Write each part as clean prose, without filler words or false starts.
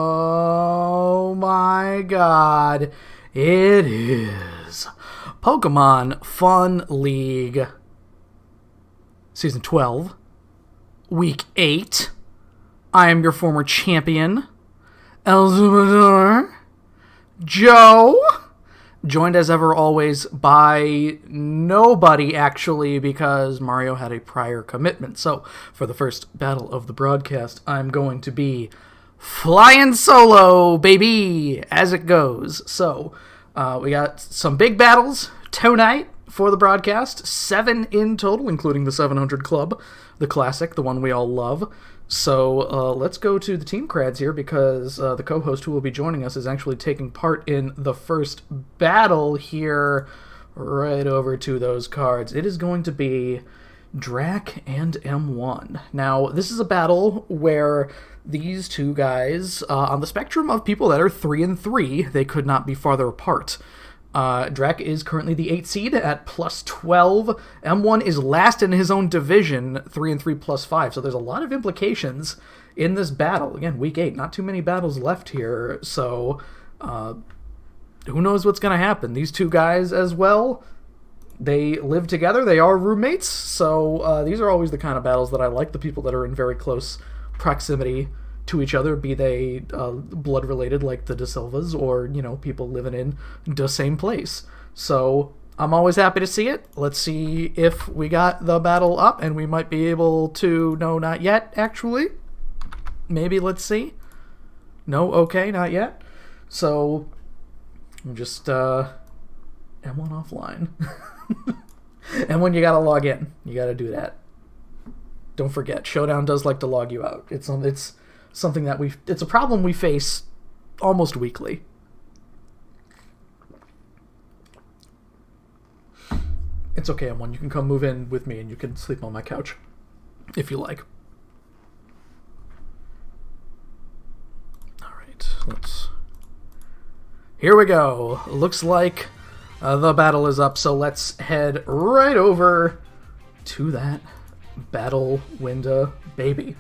Oh my god, it is Pokemon Fun League Season 12, Week 8. I am your former champion, Elzumador Joe, joined as ever always by nobody actually because Mario had a prior commitment. So for the first battle of the broadcast, I'm going to be flying solo, baby, as it goes. So we got some big battles tonight for the broadcast, 7 in total, including the 700 Club, the classic, the one we all love. So let's go to the team crads here because the co-host who will be joining us is actually taking part in the first battle here. Right over to those cards. It is going to be Drac and M1. Now, this is a battle where these two guys, on the spectrum of people that are 3 and 3, they could not be farther apart. Drac is currently the 8 seed at plus 12. M1 is last in his own division, 3 and 3 plus 5. So there's a lot of implications in this battle. Again, week 8, not too many battles left here. So who knows what's going to happen? These two guys as well, they live together. They are roommates. So these are always the kind of battles that I like, the people that are in very close proximity to each other, be they blood related like the De Silvas or, you know, people living in the same place. So I'm always happy to see it. Let's see if we got the battle up, and we might be able to. No, not yet, actually. Maybe, let's see. No, okay, not yet. So I'm just M1 offline. M1, you gotta log in. You gotta do that. Don't forget, Showdown does like to log you out. It's something that it's a problem we face almost weekly. It's okay, M1. You can come move in with me and you can sleep on my couch if you like. Alright, here we go. Looks like the battle is up, so let's head right over to that battle window, baby.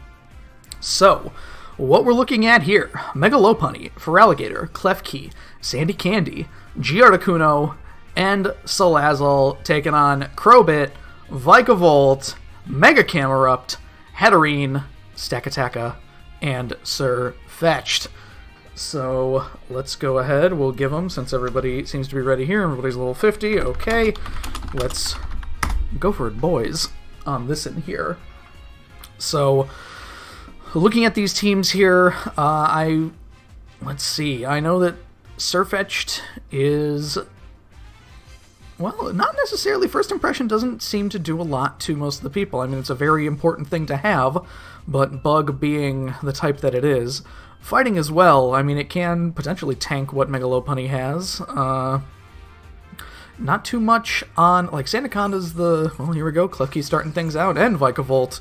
So, what we're looking at here, Megalopunny, Feraligatr, Klefki, Sandy Candy, Giardicuno, and Salazzle taking on Crobat, Vikavolt, Mega Camerupt, Hatterene, Stakataka, and Sir Fetched. So, let's go ahead. We'll give them, since everybody seems to be ready here, everybody's level 50, okay. Let's go for it, boys, on this in here. So, looking at these teams here, let's see. I know that Sirfetched is, well, not necessarily. First impression doesn't seem to do a lot to most of the people. I mean, it's a very important thing to have, but Bug being the type that it is, fighting as well, I mean, it can potentially tank what Megalopunny has. Not too much on, like, Sandaconda's well, here we go, Klefki starting things out, and Vikavolt.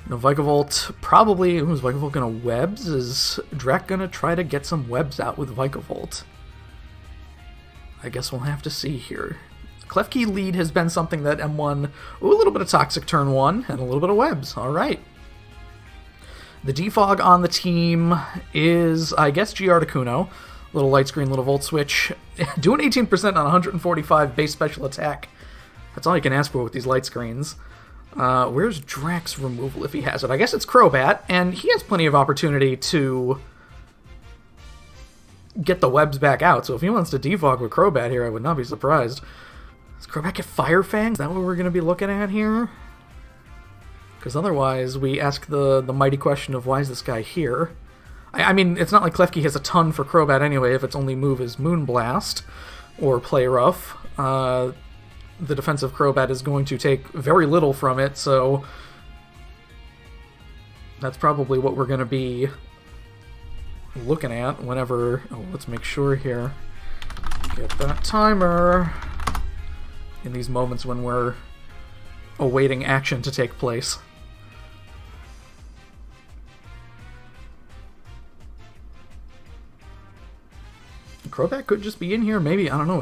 You know, Vikavolt probably, is Vikavolt gonna webs? Is Drac gonna try to get some webs out with Vikavolt? I guess we'll have to see here. Klefki lead has been something that M1, a little bit of Toxic turn 1, and a little bit of webs, alright. The defog on the team is, I guess, Giardicuno. Little light screen, little volt switch. Doing 18% on 145 base special attack. That's all you can ask for with these light screens. Where's Drac's removal if he has it? I guess it's Crobat, and he has plenty of opportunity to get the webs back out, so if he wants to defog with Crobat here, I would not be surprised. Does Crobat get Fire Fang? Is that what we're going to be looking at here? Because otherwise, we ask the mighty question of why is this guy here? I mean, it's not like Klefki has a ton for Crobat anyway if its only move is Moonblast or Play Rough. The defensive Crobat is going to take very little from it, so that's probably what we're going to be looking at whenever... Oh, let's make sure here. Get that timer in these moments when we're awaiting action to take place. Crobat could just be in here, maybe. I don't know.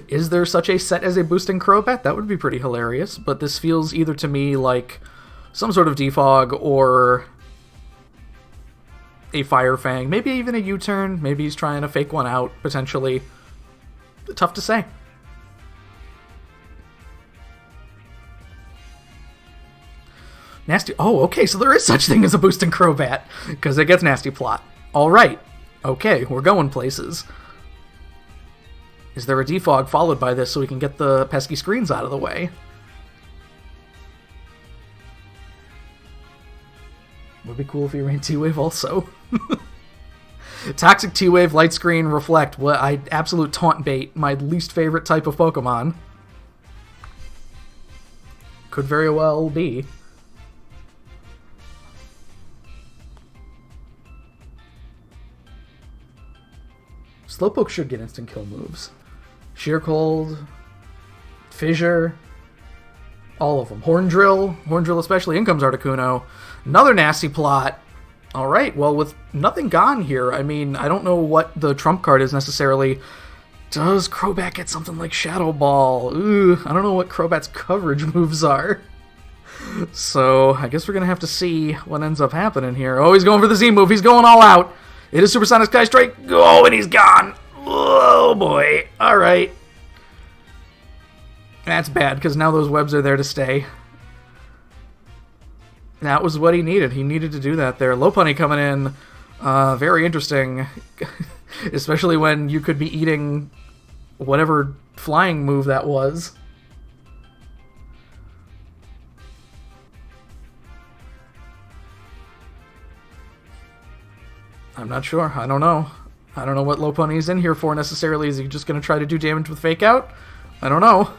Is there such a set as a boosting Crobat? That would be pretty hilarious, but this feels either to me like some sort of defog or a Fire Fang, maybe even a U-turn. Maybe he's trying to fake one out, potentially. Tough to say. Nasty. Oh, okay, so there is such thing as a boosting Crobat, because it gets Nasty Plot. All right. Okay, we're going places. Is there a defog followed by this so we can get the pesky screens out of the way? Would be cool if he ran T-Wave also. Toxic T-Wave, Light Screen, Reflect. Absolute taunt bait. My least favorite type of Pokemon. Could very well be. Slowpoke should get instant kill moves. Sheer Cold, Fissure, all of them. Horn Drill especially. In comes Articuno. Another Nasty Plot. Alright, well, with nothing gone here, I mean, I don't know what the trump card is necessarily. Does Crobat get something like Shadow Ball? Ooh, I don't know what Crobat's coverage moves are. So, I guess we're going to have to see what ends up happening here. Oh, he's going for the Z move. He's going all out. It is Supersonic Sky Strike. Oh, and he's gone. Oh, boy. All right. That's bad, because now those webs are there to stay. That was what he needed. He needed to do that there. Lopunny coming in. Very interesting. Especially when you could be eating whatever flying move that was. I'm not sure. I don't know. I don't know what Lopunny's in here for necessarily. Is he just going to try to do damage with Fake Out? I don't know.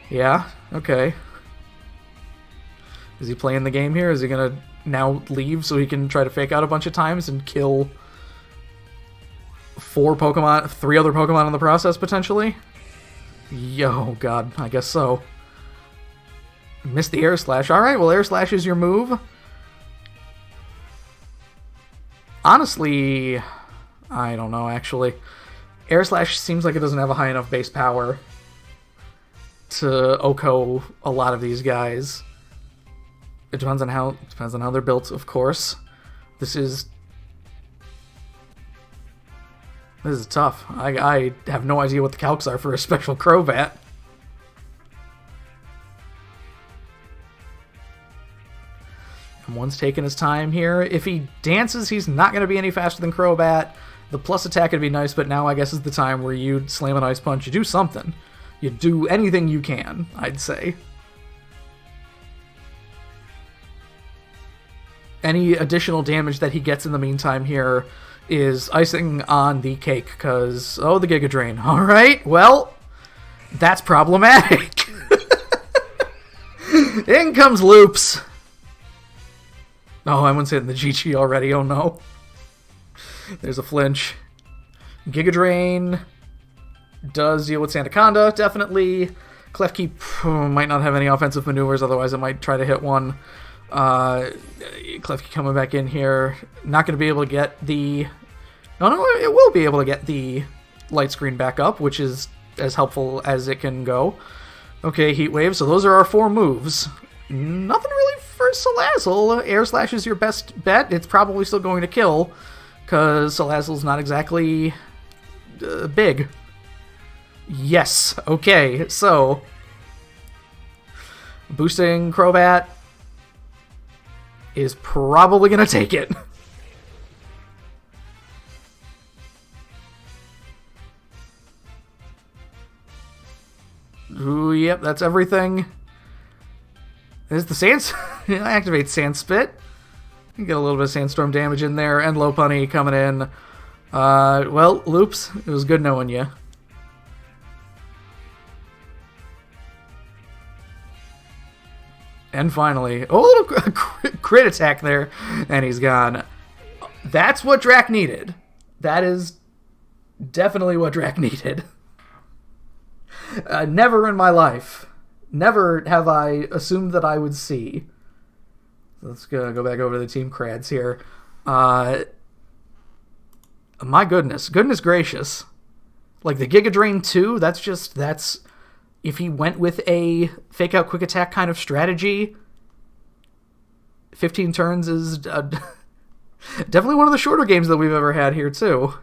Yeah, okay. Is he playing the game here? Is he going to now leave so he can try to Fake Out a bunch of times and kill 3 other Pokemon in the process, potentially? Yo, God, I guess so. Missed the Air Slash. Alright, well, Air Slash is your move. Honestly, I don't know, actually. Air Slash seems like it doesn't have a high enough base power to OHKO a lot of these guys. It depends on how they're built, of course. This is tough. I have no idea what the calcs are for a special Crobat. And one's taking his time here. If he dances, he's not going to be any faster than Crobat. The plus attack would be nice, but now I guess is the time where you slam an Ice Punch. You do something. You do anything you can, I'd say. Any additional damage that he gets in the meantime here is icing on the cake, because, oh, the Giga Drain. Alright, well, that's problematic. In comes Loops. Oh, I wouldn't say it in the GG already, oh no. There's a flinch. Giga Drain does deal with Sandaconda, definitely. Klefki might not have any offensive maneuvers, otherwise it might try to hit one. Klefki coming back in here. Not going to be able to get the... No, it will be able to get the light screen back up, which is as helpful as it can go. Okay, Heat Wave. So those are our 4 moves. Nothing really for Salazzle. Air Slash is your best bet. It's probably still going to kill, because Salazzle's not exactly big. Yes. Okay, so... boosting Crobat is probably going to take it. Ooh, yep, that's everything. There's the Sand... activate Sand Spit. You get a little bit of Sandstorm damage in there, and Lopunny coming in. Well, Loops, it was good knowing you. And finally, oh, a little crit attack there, and he's gone. That's what Drac needed. That is definitely what Drac needed. Never in my life, never have I assumed that I would see. Let's go back over to the Team Crads here. My goodness gracious. Like the Giga Drain 2, that's... If he went with a Fake Out Quick Attack kind of strategy, 15 turns is Definitely one of the shorter games that we've ever had here, too.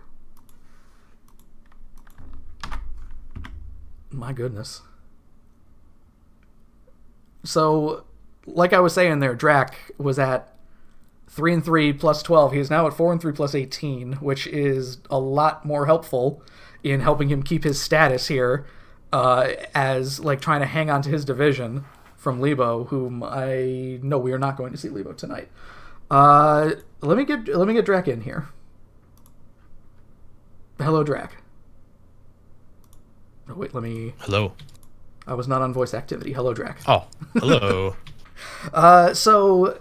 My goodness. So, like I was saying there, Drac was at 3-3 plus 12. He is now at 4-3 plus 18, which is a lot more helpful in helping him keep his status here, as like trying to hang on to his division from Lebo, whom I know we are not going to see Lebo tonight. Let me get Drac in here. Hello, Drac. Oh, wait, let me... Hello. I was not on voice activity. Hello, Drac. Oh, hello. So,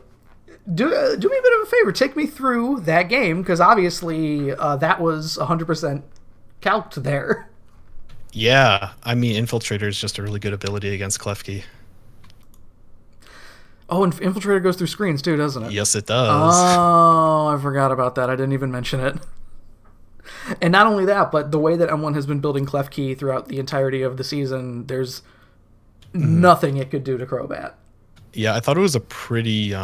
do me a bit of a favor. Take me through that game, because obviously that was 100% calced there. Yeah, I mean, Infiltrator is just a really good ability against Klefki. Oh, and Infiltrator goes through screens too, doesn't it? Yes, it does. Oh, I forgot about that. I didn't even mention it. And not only that, but the way that M1 has been building Klefki throughout the entirety of the season, there's nothing it could do to Crobat. Yeah, I thought it was a pretty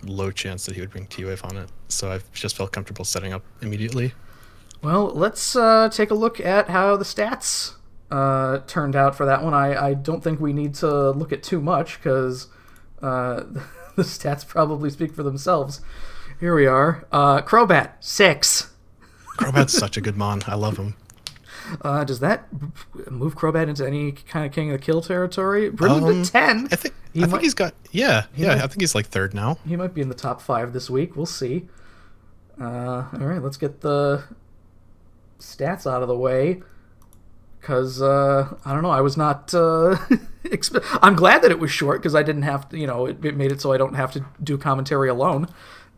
low chance that he would bring T-Wave on it, so I just felt comfortable setting up immediately. Well, let's take a look at how the stats turned out for that one. I don't think we need to look at too much, because the stats probably speak for themselves. Here we are. Crobat, 6. Crobat's such a good mon. I love him. Does that move Crobat into any kind of King of the Kill territory? Bring him to 10. I think he's got... I think he's like 3rd now. He might be in the top 5 this week. We'll see. All right, let's get the stats out of the way. Because, I don't know, I was not... I'm glad that it was short, because I didn't have to... it made it so I don't have to do commentary alone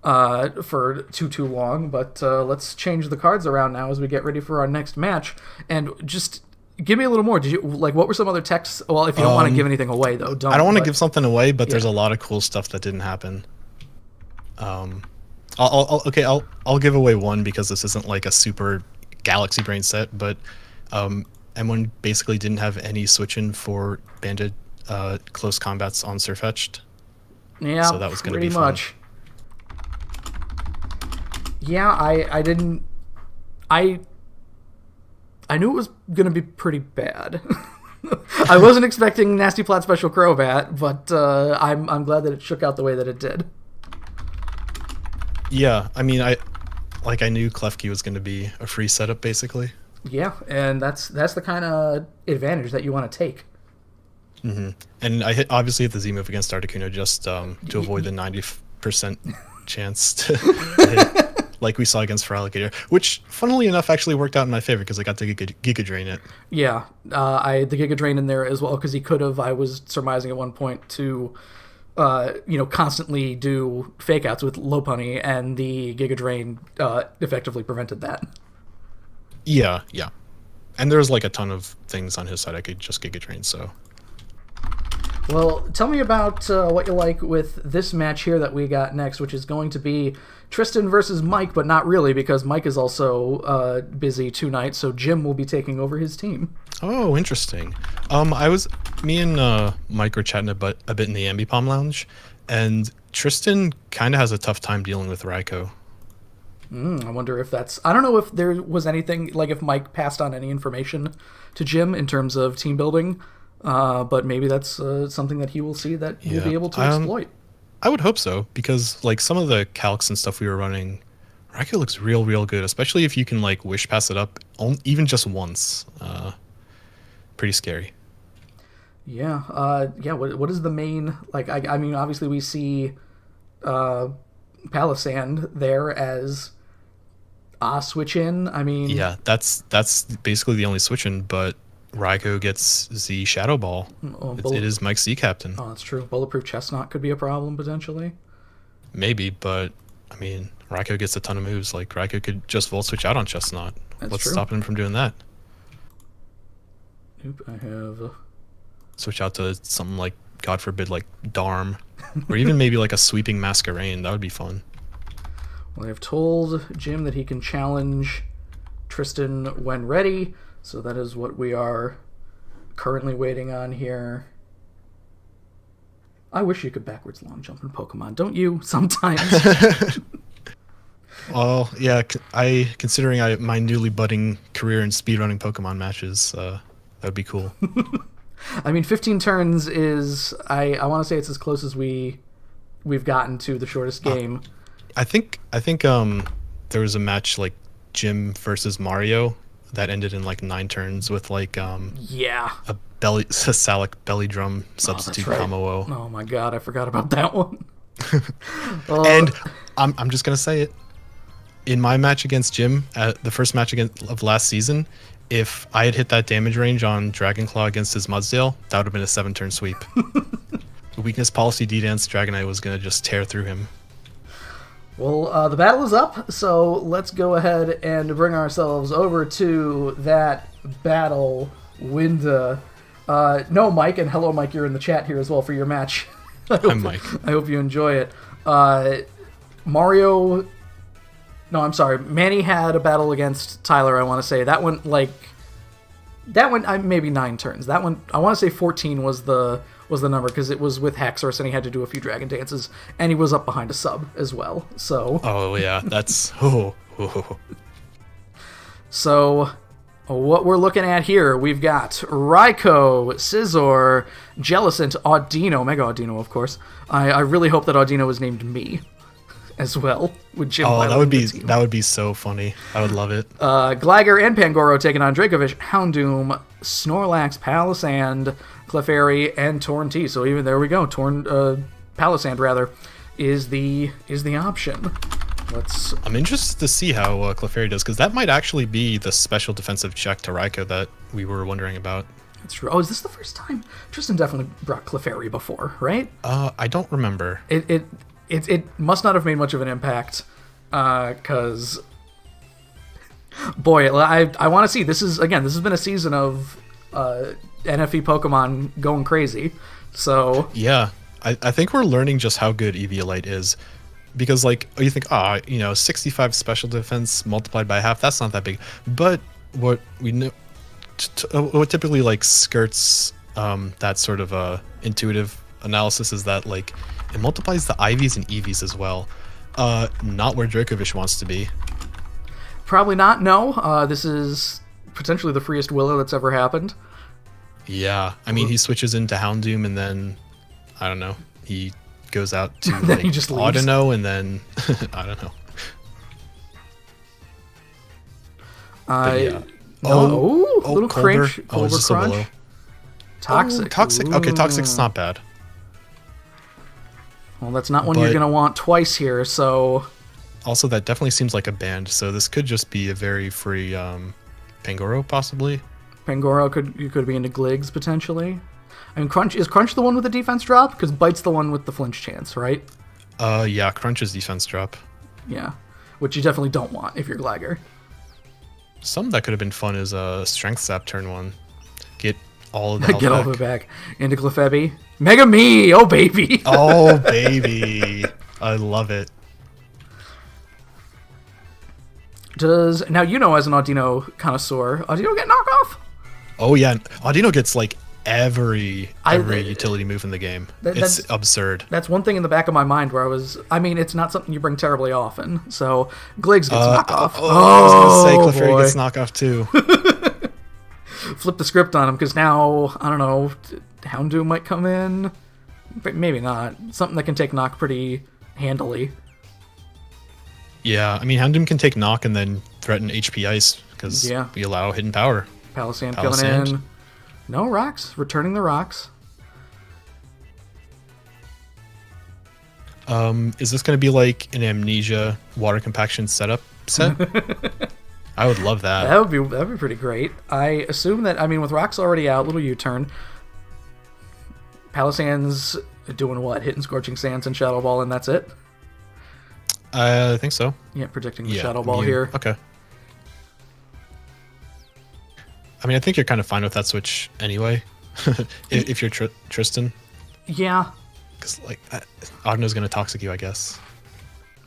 for too long. But let's change the cards around now as we get ready for our next match. And just give me a little more. Did you what were some other texts? Well, if you don't want to give anything away, though, don't. I don't want to give something away, but there's a lot of cool stuff that didn't happen. I'll give away one, because this isn't like a super Galaxy Brain set, but M1 basically didn't have any switch-in for banded close combats on Sirfetch'd. Yeah, so that was going to be much fun. Yeah, I didn't... I knew it was going to be pretty bad. I wasn't expecting Nasty Plat Special Crobat, but I'm glad that it shook out the way that it did. Yeah, I mean, I knew Klefki was going to be a free setup, basically. Yeah, and that's the kind of advantage that you want to take. Mm-hmm. And I obviously hit the Z move against Articuno just to avoid the 90% chance to hit, like we saw against Feraligatr, which, funnily enough, actually worked out in my favor, because I got to Giga Drain it. Yeah, I had the Giga Drain in there as well, because he could have, I was surmising at one point, to constantly do fake outs with Lopunny, and the Giga Drain effectively prevented that. Yeah. And there's like a ton of things on his side I could just Giga Drain, so... Well, tell me about what you like with this match here that we got next, which is going to be Tristan versus Mike, but not really, because Mike is also busy tonight, so Jim will be taking over his team. Oh, interesting. Me and Mike were chatting a bit in the Ambipom Lounge, and Tristan kind of has a tough time dealing with Raikou. I wonder if that's... I don't know if there was anything, like if Mike passed on any information to Jim in terms of team building, but maybe that's something that he will see that he'll be able to exploit. I would hope so, because like some of the calcs and stuff we were running, Raikou looks real good, especially if you can like wish pass it up even just once. Pretty scary. Yeah. What is the main, like, I mean, obviously we see Palisand there as a switch in. I mean, yeah, that's basically the only switch in, but Raikou gets Z Shadow Ball. It is Mike's Z Captain. Oh, that's true. Bulletproof Chestnut could be a problem potentially. Maybe, but I mean, Raikou gets a ton of moves. Like Raikou could just Volt Switch out on Chestnut. What's stopping him from doing that? Nope, I have... Switch out to something like, God forbid, like Darm. Or even maybe like a Sweeping Masquerain. That would be fun. Well, I've told Jim that he can challenge Tristan when ready, so that is what we are currently waiting on here. I wish you could backwards long jump in Pokemon, don't you? Sometimes. Well, yeah, considering my newly budding career in speedrunning Pokemon matches, that would be cool. I mean, 15 turns is I want to say it's as close as we've gotten to the shortest game. I think there was a match like Jim versus Mario that ended in like 9 turns with like Yeah. a Salic belly drum substitute right. Kameo. Oh my god, I forgot about that one. And I'm just gonna say it. In my match against Jim, the first match of last season, if I had hit that damage range on Dragonclaw against his Mudsdale, that would have been a 7-turn sweep. Weakness policy D-Dance, Dragonite was gonna just tear through him. Well, the battle is up, so let's go ahead and bring ourselves over to that battle window. No, Mike, and hello, Mike, you're in the chat here as well for your match. I'm Mike. I hope you enjoy it. Manny had a battle against Tyler, I want to say. That one, maybe 9 turns. That one, I want to say 14 was the number, because it was with Haxorus, and he had to do a few Dragon Dances, and he was up behind a sub as well, so... Oh, yeah, that's... So, what we're looking at here, we've got Raikou, Scizor, Jellicent, Audino, Mega Audino, of course. I really hope that Audino was named me as well, with Jim that would be so funny. I would love it. Gligar and Pangoro taking on Dracovish, Houndoom, Snorlax, Palisand, Clefairy, and Torn-T. So even there we go. Palisand rather is the option. I'm interested to see how Clefairy does, because that might actually be the special defensive check to Raikou that we were wondering about. That's true. Oh, is this the first time? Tristan definitely brought Clefairy before, right? I don't remember. It must not have made much of an impact, because boy, I want to see. This has been a season of NFE Pokemon going crazy. So yeah, I think we're learning just how good Eviolite is, because you think 65 special defense multiplied by half, that's not that big, but what we know, what typically skirts that sort of intuitive analysis is that it multiplies the IVs and EVs as well. Not where Dracovish wants to be. Probably not, no. This is potentially the freest Willow that's ever happened. Yeah, I mean, he switches into Houndoom, and then, I don't know, he goes out to then he just leaves. Audino, and then, I don't know. Yeah. Little crunch. Oh, is this a Willow? Toxic. Toxic. Okay, Toxic's not bad. Well, that's not one you're going to want twice here, so... Also, that definitely seems like a band, so this could just be a very free Pangoro, possibly. Pangoro could be into Gligs, potentially. I mean, is Crunch the one with the defense drop? Because Bite's the one with the flinch chance, right? Yeah, Crunch is defense drop. Yeah, which you definitely don't want if you're Gligar. Something that could have been fun is a Strength Sap turn 1. Get all of the health Get all of it back. Into Clefairy. Mega Me! Oh, baby! Oh, baby! I love it. Now, as an Audino connoisseur, Audino get knockoff? Oh, yeah. Audino gets, every utility move in the game. It's absurd. That's one thing in the back of my mind where it's not something you bring terribly often. So, Gligs gets knockoff. I was going to say Clefairy gets knockoff, too. Flip the script on him, because now, I don't know, Houndoom might come in. But maybe not. Something that can take knock pretty handily. Yeah, I mean, Houndoom can take knock and then threaten HP Ice, because we allow hidden power. Palisand coming in. No rocks. Returning the rocks. Is this going to be like an Amnesia water compaction setup set? I would love that. That'd be pretty great. I assume that, with rocks already out, little U-turn. Palisand's doing what? Hitting Scorching Sands and Shadow Ball, and that's it? I think so. Yeah, predicting the Shadow Ball here. Okay. I mean, I think you're kind of fine with that switch anyway, if you're Tristan. Yeah. Because, Audino's going to Toxic you, I guess.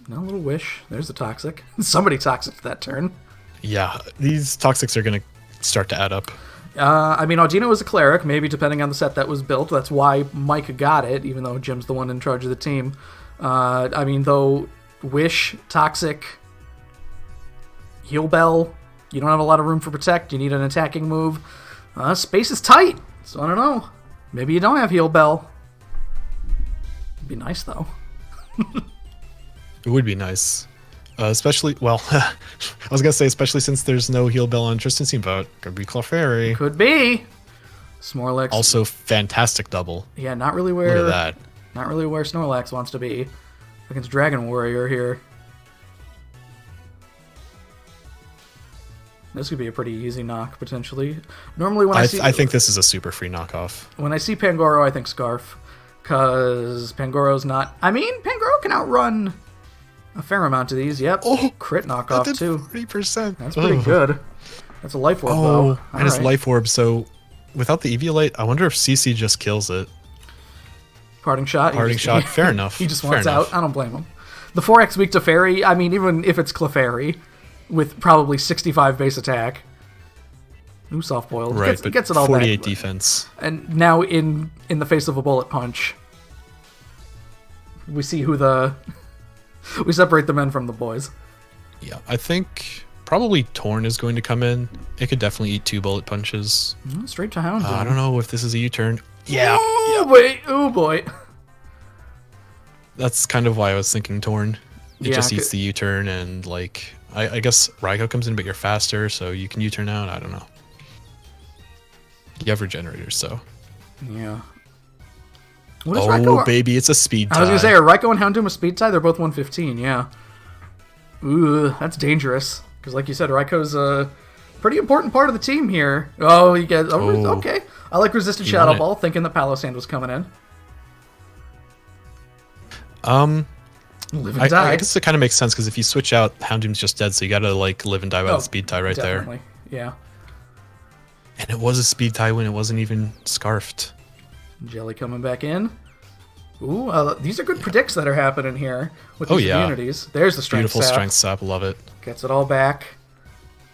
No, little Wish. There's the Toxic. Somebody Toxic that turn. Yeah, these Toxics are going to start to add up. Audino is a Cleric, maybe depending on the set that was built. That's why Mike got it, even though Jim's the one in charge of the team. Though Wish, Toxic, Heal Bell. You don't have a lot of room for Protect. You need an attacking move. Space is tight, so I don't know. Maybe you don't have Heal Bell. It'd be nice, though. It would be nice. Especially, well, I was going to say, especially since there's no Heal Bell on Tristan's team vote. Could be Clefairy. Could be. Snorlax. Also, fantastic double. Yeah, not really where... Look at that. Not really where Snorlax wants to be against Dragon Warrior here. This could be a pretty easy knock, potentially. Normally when I see... I think this is a super free knockoff. When I see Pangoro, I think Scarf. Because Pangoro's not... I mean, Pangoro can outrun a fair amount of these. Yep. Oh, crit knockoff, that did too. 30%. That's pretty good. That's a Life Orb, though. And it's Life Orb, so without the Eviolite, I wonder if CC just kills it. Parting Shot. Parting Shot, fair enough. He just fair wants enough. out. I don't blame him. The 4X weak to Fairy, I mean, even if it's Clefairy, with probably 65 base attack. Ooh, soft boiled. Right, gets it all 48 back. defense. And now in the face of a bullet punch, we see who the... we separate the men from the boys. Yeah, I think probably Torn is going to come in. It could definitely eat 2 bullet punches. Straight to Hound. I don't know if this is a U-turn. Yeah. Oh, boy. Oh, boy. That's kind of why I was thinking Torn. It Yeah, just eats the U-turn and, like, I guess Raikou comes in, but you're faster, so you can U-turn out. I don't know. You have regenerators, so. Yeah. What is Oh, Raikou? baby, it's a speed tie. I was going to say, are Raikou and Houndoom a speed tie? They're both 115, yeah. Ooh, that's dangerous. Because like you said, Raikou's a pretty important part of the team here. Oh, you get... Oh, okay. I like Resisted Shadow Ball, thinking that Palossand was coming in. Live and die. I guess it kind of makes sense, because if you switch out, Houndoom's just dead, so you gotta, like, live and die by the speed tie right definitely. there. Yeah. And it was a speed tie when it wasn't even scarfed. Jelly coming back in. Ooh, these are good predicts that are happening here with these communities. There's the Strength Beautiful Sap. Strength Sap, love it. Gets it all back.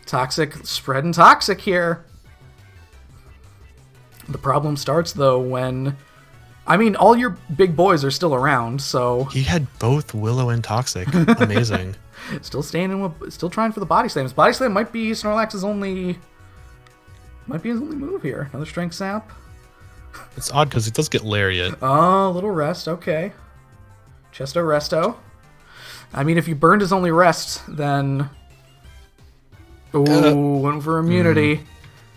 Toxic, spreading Toxic here. The problem starts, though, when... I mean, all your big boys are still around, so... He had both Willow and Toxic. Amazing. Still still trying for the Body Slams. Body Slam might be Snorlax's only... Might be his only move here. Another Strength Sap. It's odd, because it does get Lariat. Oh, little rest, okay. Chesto Resto. I mean, if you burned his only rest, then... Ooh, went for immunity.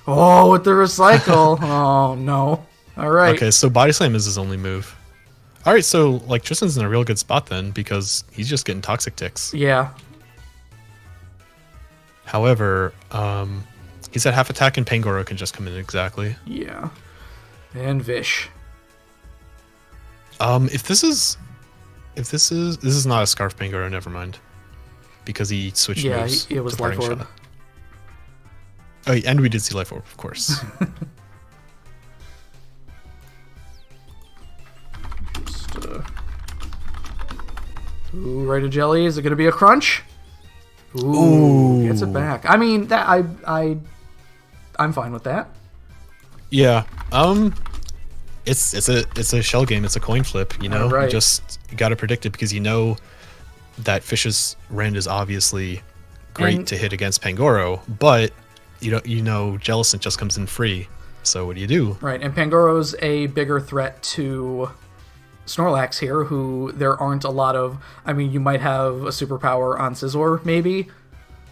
Oh, with the recycle. Oh, no. All right. Okay, so Body Slam is his only move. All right, so, like, Tristan's in a real good spot then, because he's just getting Toxic ticks. Yeah. However, he's at half attack, and Pangoro can just come in exactly. Yeah. And Vish. This is not a Scarf Pangoro, never mind. Because he switched moves. Yeah, it was to Life Parting Orb. Shot. Oh, and we did see Life Orb, of course. Ooh, right to Jelly. Is it going to be a crunch? Ooh, gets it back. I mean, that I'm fine with that. Yeah. It's a shell game. It's a coin flip. You know, Right. you got to predict it, because you know that Fish's Rend is obviously great to hit against Pangoro, but you know Jellicent just comes in free. So what do you do? Right, and Pangoro's a bigger threat to Snorlax here, who there aren't a lot of... I mean, you might have a superpower on Scizor, maybe,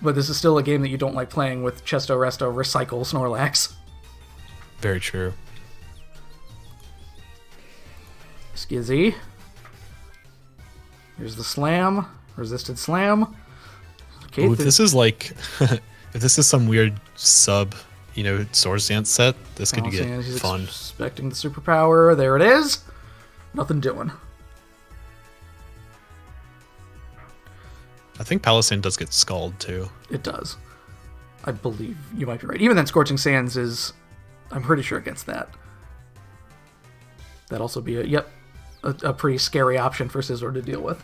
but this is still a game that you don't like playing with Chesto Resto Recycle Snorlax. Very true. Skizzy. Here's the Slam. Resisted Slam. Okay, Ooh, if this is like... if this is some weird sub, Swords Dance set, this could get he's fun. Expecting the superpower. There it is. Nothing doing. I think Palossand does get Scald, too. It does. I believe you might be right. Even then, Scorching Sands is... I'm pretty sure it gets that. That'd also be a pretty scary option for Scizor to deal with.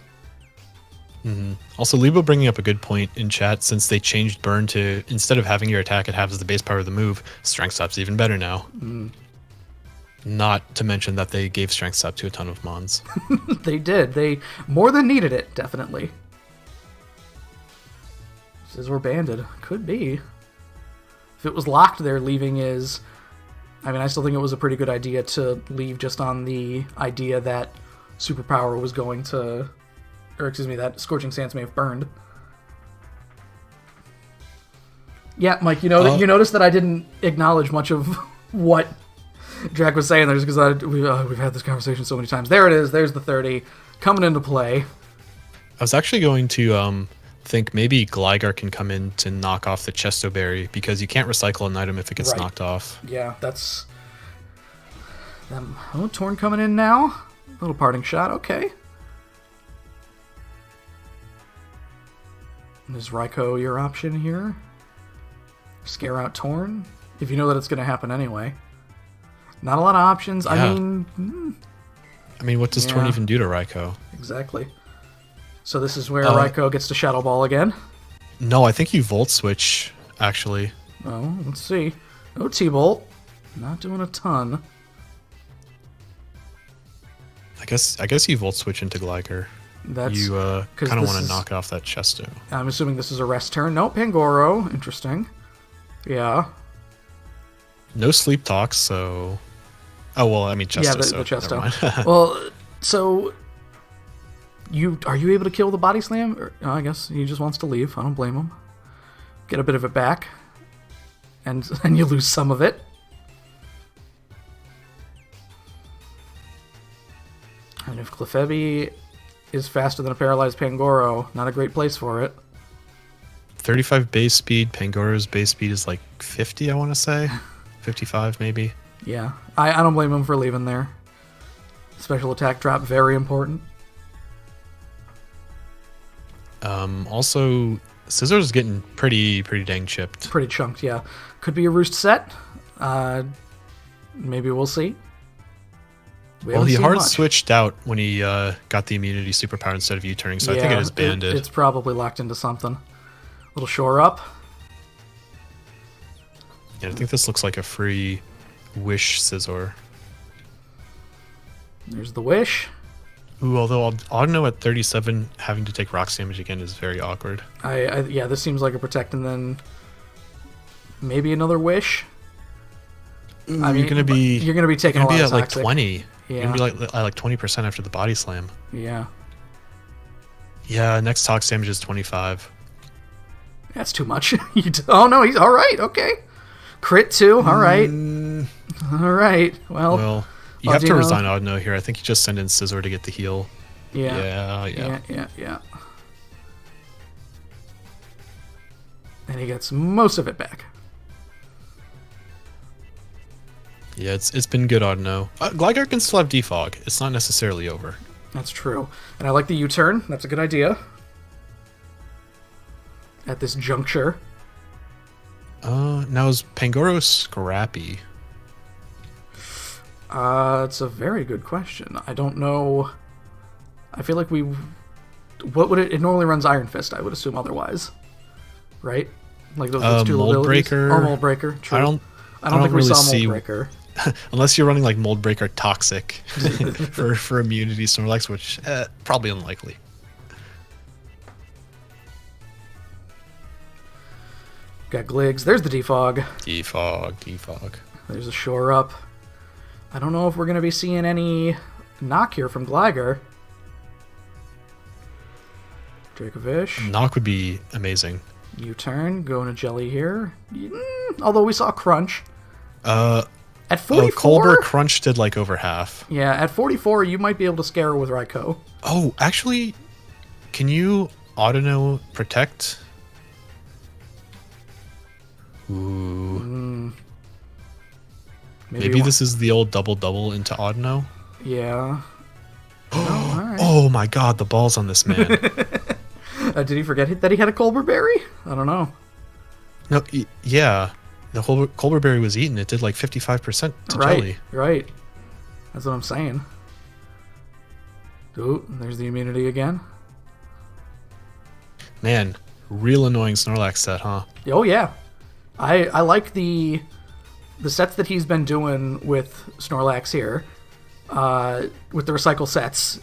Mm-hmm. Also, Lebo bringing up a good point in chat, since they changed Burn to, instead of having your attack, it has the base power of the move. Strength Sap's even better now. Not to mention that they gave Strength Sap to a ton of Mons. They did. They more than needed it, definitely. Scizor banded. Could be. If it was locked there, leaving is... I mean, I still think it was a pretty good idea to leave just on the idea that Superpower was going to... Or, excuse me, that Scorching Sands may have burned. Yeah, Mike, you noticed that I didn't acknowledge much of what Jack was saying there just because we've had this conversation so many times. There it is. There's the 30 coming into play. I was actually going to think maybe Gligar can come in to knock off the Chesto Berry because you can't recycle an item if it gets knocked off. Yeah, that's... Oh, Torn coming in now. Little parting shot. Okay. Is Raikou your option here? Scare out Torn? If you know that it's going to happen anyway. Not a lot of options. Yeah. I mean, what does Torn even do to Raikou? Exactly. So this is where Raikou gets to Shadow Ball again? No, I think you Volt Switch, actually. Oh, let's see. Oh, T-Bolt. Not doing a ton. I guess you Volt Switch into Gligar. You kind of want to knock off that Chesto. I'm assuming this is a rest turn. Nope, Pangoro. Interesting. Yeah. No Sleep Talks, so... Oh, well, I mean Chesto. Yeah, the Chesto. Well, so... Are you able to kill the Body Slam? Or, I guess he just wants to leave. I don't blame him. Get a bit of it back. And you lose some of it. And if Clefairy is faster than a paralyzed Pangoro, not a great place for it. 35 base speed. Pangoro's base speed is like 50, I want to say. 55, maybe. Yeah. I don't blame him for leaving there. Special attack drop, very important. Also, Scizor's getting pretty dang chipped. Pretty chunked, yeah. Could be a Roost set. Maybe we'll see. Well, he hard switched out when he got the immunity superpower instead of U-turning, so I think it is banded. It's probably locked into something. Little shore up. Yeah, I think this looks like a free Wish Scizor. There's the Wish. Ooh, although Audino at 37 having to take rocks damage again is very awkward. Yeah, this seems like a Protect and then maybe another Wish. Ooh, you're gonna be taking a lot of at like toxic. 20. Yeah. You're gonna be like 20% after the Body Slam. Yeah. Yeah, next Tox damage is 25. That's too much. Oh no, he's all right. Okay. Crit too. All right. All right. Well, you have to resign Audino here. I think you just send in Scizor to get the heal. Yeah. And he gets most of it back. Yeah, it's been good, Audino. Gligar can still have Defog. It's not necessarily over. That's true. And I like the U-turn. That's a good idea. At this juncture. Now is Pangoro scrappy? It's a very good question. I don't know. I feel like what would it normally runs Iron Fist, I would assume otherwise. Right? Like those two Mold abilities. Breaker. Or Mold Breaker. True. I don't think we really saw Mold Breaker. Unless you're running like Mold Breaker Toxic for immunity Snorlax, which probably unlikely. Got Gligs. There's the Defog. Defog. There's a Shore Up. I don't know if we're going to be seeing any knock here from Gligar. Dracovish. Knock would be amazing. U-turn. Going to Jelly here. Although we saw Crunch. At 44? Colbur Crunch did like over half. Yeah, at 44, you might be able to scare her with Raikou. Oh, actually, can you Audino Protect? Ooh. Maybe this is the old double into Audino? Yeah. Oh, all right. Oh my god, the balls on this man. Did he forget that he had a Colbur Berry? I don't know. No, yeah. The whole Colbur Berry was eaten. It did like 55% to Jelly. Right. That's what I'm saying. Ooh, there's the immunity again. Man, real annoying Snorlax set, huh? Oh, yeah. I like the sets that he's been doing with Snorlax here. With the recycle sets.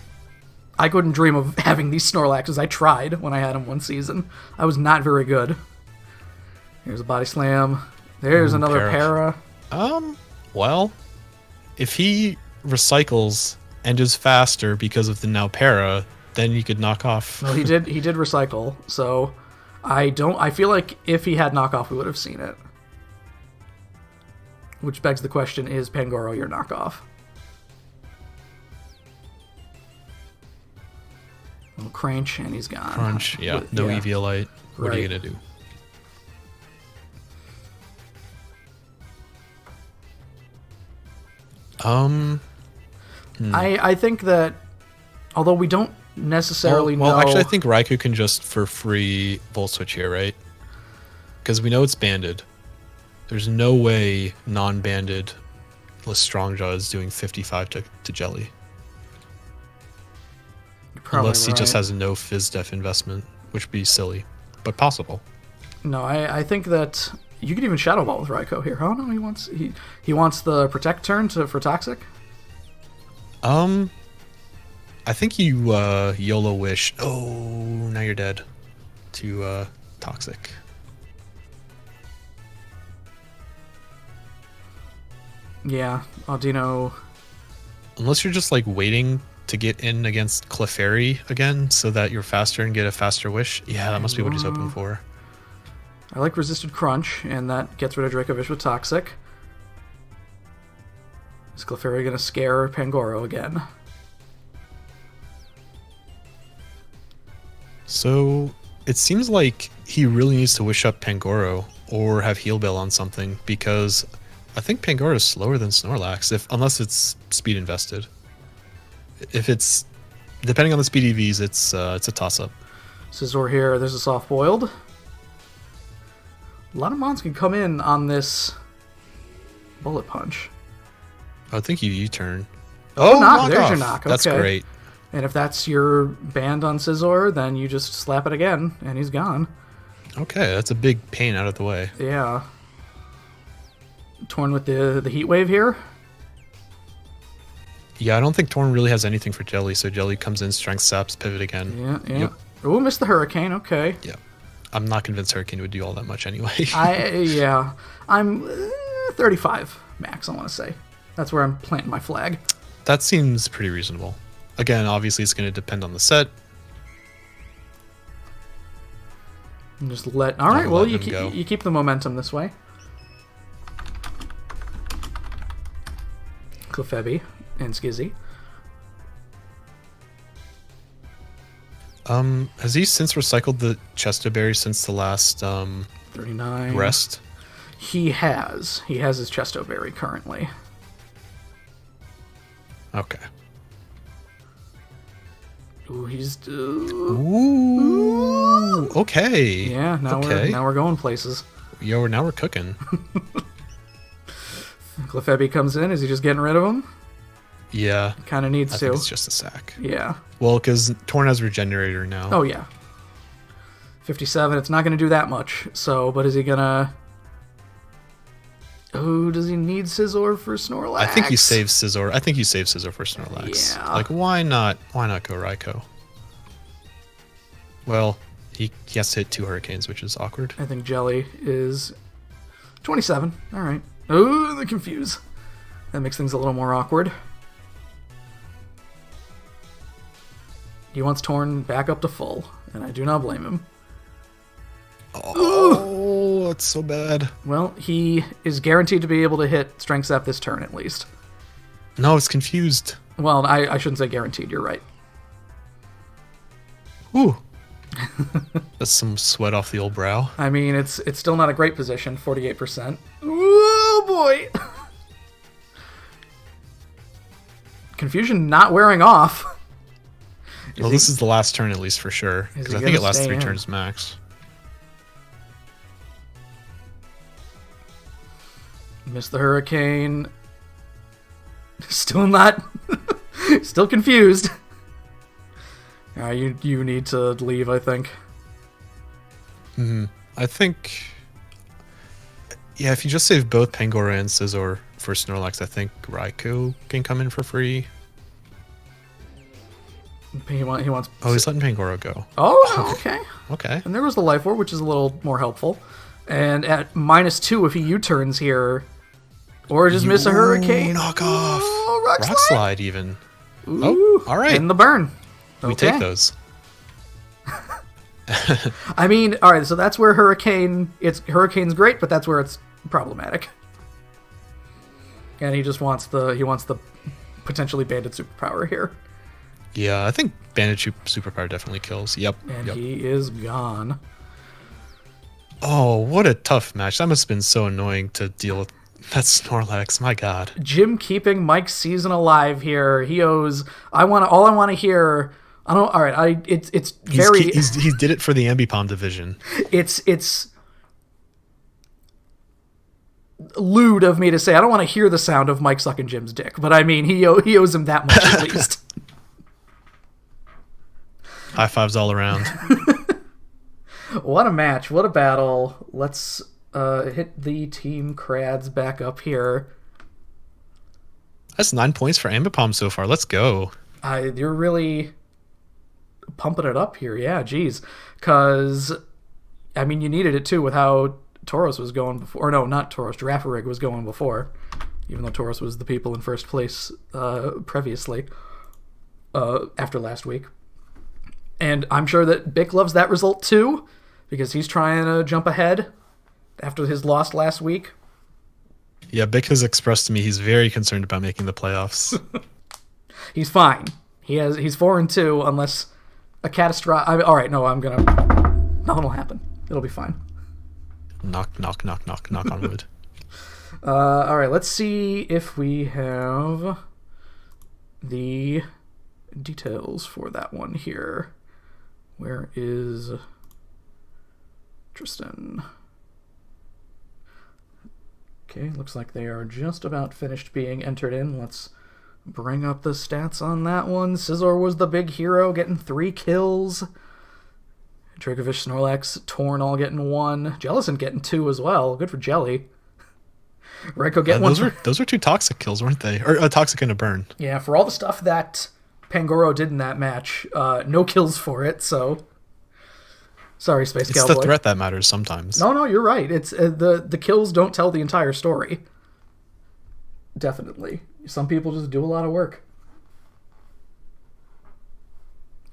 I couldn't dream of having these Snorlaxes. I tried when I had them one season. I was not very good. Here's a body slam. There's another para. Well, if he recycles and is faster because of the now para, then he could knock off. Well, he did recycle, so I feel like if he had knockoff, we would have seen it. Which begs the question, is Pangoro your knockoff? Little Crunch, and he's gone. Crunch, yeah. No Eviolite. What are you going to do? I think that, although we don't necessarily know... Well, actually, I think Raikou can just for free Volt Switch here, right? Because we know it's banded. There's no way non-banded Strongjaw is doing 55 to Jelly. Unless he just has no Fizz Def investment, which would be silly, but possible. No, I think that you could even Shadow Ball with Raikou here. Oh no, he wants the Protect turn for Toxic. I think you YOLO Wish. Oh, now you're dead. To Toxic. Yeah, Audino. Unless you're just like waiting to get in against Clefairy again so that you're faster and get a faster wish. Yeah, that must be what he's hoping for. I like Resisted Crunch, and that gets rid of Dracovish with Toxic. Is Clefairy going to scare Pangoro again? So it seems like he really needs to wish up Pangoro or have Heal Bell on something, because I think Pangoro is slower than Snorlax, unless it's speed invested. If it's depending on the speed EVs, it's a toss-up. Scizor here. There's a soft boiled. A lot of mons can come in on this Bullet Punch. I think you U-turn. Knock. There's your knock. Okay. That's great. And if that's your band on Scizor, then you just slap it again, and he's gone. Okay, that's a big pain out of the way. Yeah. Torn with the Heat Wave here. Yeah, I don't think Torn really has anything for Jelly, so Jelly comes in, Strength Saps, pivot again. Yeah. Yep. Ooh, missed the Hurricane. Okay. Yeah. I'm not convinced Hurricane would do all that much anyway. I'm 35 max, I want to say. That's where I'm planting my flag. That seems pretty reasonable. Again, obviously it's going to depend on the set. And just all right, well, you keep the momentum this way. Clefairy and Skizzy. Has he since recycled the Chesto Berry since the last 39 rest? He has. He has his Chesto Berry currently. Okay. Ooh, he's Ooh. Okay. Yeah, now we're going places. Yo, now we're cooking. Clefairy comes in. Is he just getting rid of him? Yeah. Kind of needs I to. think it's just a sack. Yeah. Well, because Torn has Regenerator now. Oh, yeah. 57. It's not going to do that much. So, but is he going to... Oh, does he need Scizor for Snorlax? I think you save Scizor. I think you save Scizor for Snorlax. Yeah. Like, why not? Why not go Raikou? Well, he has to hit 2 Hurricanes, which is awkward. I think Jelly is 27. All right. Oh, the Confuse. That makes things a little more awkward. He wants Torn back up to full, and I do not blame him. Oh, that's so bad. Well, he is guaranteed to be able to hit Strength Sap this turn at least. No, it's confused. Well, I shouldn't say guaranteed. You're right. Ooh. That's some sweat off the old brow. I mean, it's still not a great position, 48%. Oh, boy. Confusion not wearing off. Well, this is the last turn at least for sure, because I think it lasts 3 turns max. Missed the Hurricane. Still not... Still confused. You need to leave, I think. I think... Yeah, if you just save both Pangoro and Scizor for Snorlax, I think Raikou can come in for free. He wants. Oh, he's letting Pangoro go. Oh, no, okay. Okay. And there was the Life Orb, which is a little more helpful. And at -2, if he U-turns here, or just miss a Hurricane. Knock off. Oh, Rock slide even. Ooh, Oh, all right. And the burn. We take those. I mean, all right, so that's where Hurricane's great, but that's where it's problematic. And he wants the potentially banded superpower here. Yeah, I think Bandit superpower definitely kills. Yep. And he is gone. Oh, what a tough match. That must have been so annoying to deal with. That Snorlax, my god. Jim keeping Mike's season alive here. He owes all I want to hear. I don't. All right. It's very. He did it for the Ambipom division. It's lewd of me to say. I don't want to hear the sound of Mike sucking Jim's dick, but I mean he owes him that much at least. High fives all around. What a match! What a battle! Let's hit the Team Crads back up here. That's 9 points for Ambipom so far. Let's go. You're really pumping it up here, yeah. Geez, because I mean you needed it too with how Tauros was going before. Or no, not Tauros. Girafarig was going before, even though Tauros was the people in first place previously after last week. And I'm sure that Bick loves that result too, because he's trying to jump ahead after his loss last week. Yeah, Bick has expressed to me he's very concerned about making the playoffs. He's fine. He's 4-2 unless a catastrophic. All right, no, nothing will happen. It'll be fine. Knock on wood. All right, let's see if we have the details for that one here. Where is Tristan? Okay, looks like they are just about finished being entered in. Let's bring up the stats on that one. Scizor was the big hero, getting 3 kills. Dracovish, Snorlax, Torn all getting 1. Jellicent getting 2 as well. Good for Jelly. Reiko getting 1. Those were 2 toxic kills, weren't they? Or a toxic and a burn. Yeah, for all the stuff that Pangoro did in that match, no kills for it, so sorry, Space Cowboy. It's the threat that matters sometimes. No, you're right. It's the kills don't tell the entire story. Definitely. Some people just do a lot of work.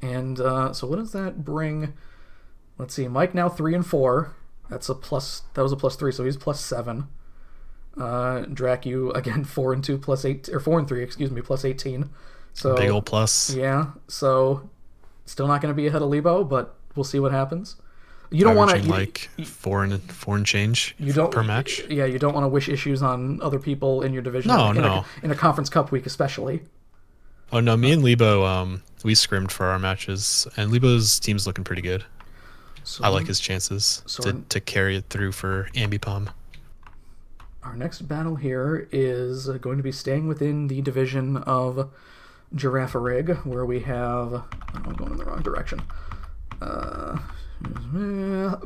And so what does that bring? Let's see. Mike now 3 and 4. That was a +3, so he's +7. Dracu again 4 and 2 +8, or 4 and 3, excuse me, +18. So big old plus. Yeah. So still not going to be ahead of Lebo, but we'll see what happens. You don't want to like 4 and change per match. Yeah, you don't want to wish issues on other people in your division. No. In a conference cup week, especially. Oh no, me and Lebo, we scrimmed for our matches, and Lebo's team's looking pretty good. So, I like his chances to carry it through for Ambipom. Our next battle here is going to be staying within the division of Girafarig, where we have... I'm going in the wrong direction.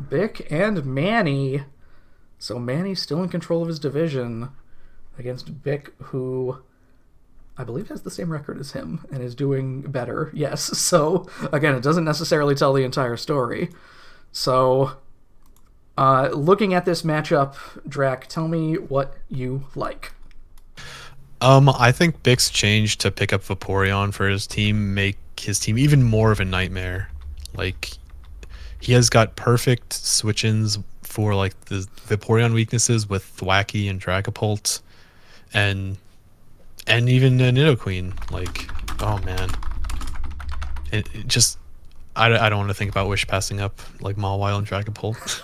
Bick and Manny. So Manny's still in control of his division against Bick, who I believe has the same record as him and is doing better. Yes. So again, it doesn't necessarily tell the entire story. So looking at this matchup, Drac, tell me what you like. I think Bick's change to pick up Vaporeon for his team make his team even more of a nightmare. Like, he has got perfect switch-ins for like the Vaporeon weaknesses with Thwackey and Dragapult, and even Nidoqueen. Like, oh man, it just I don't want to think about Wish passing up like Mawile and Dragapult.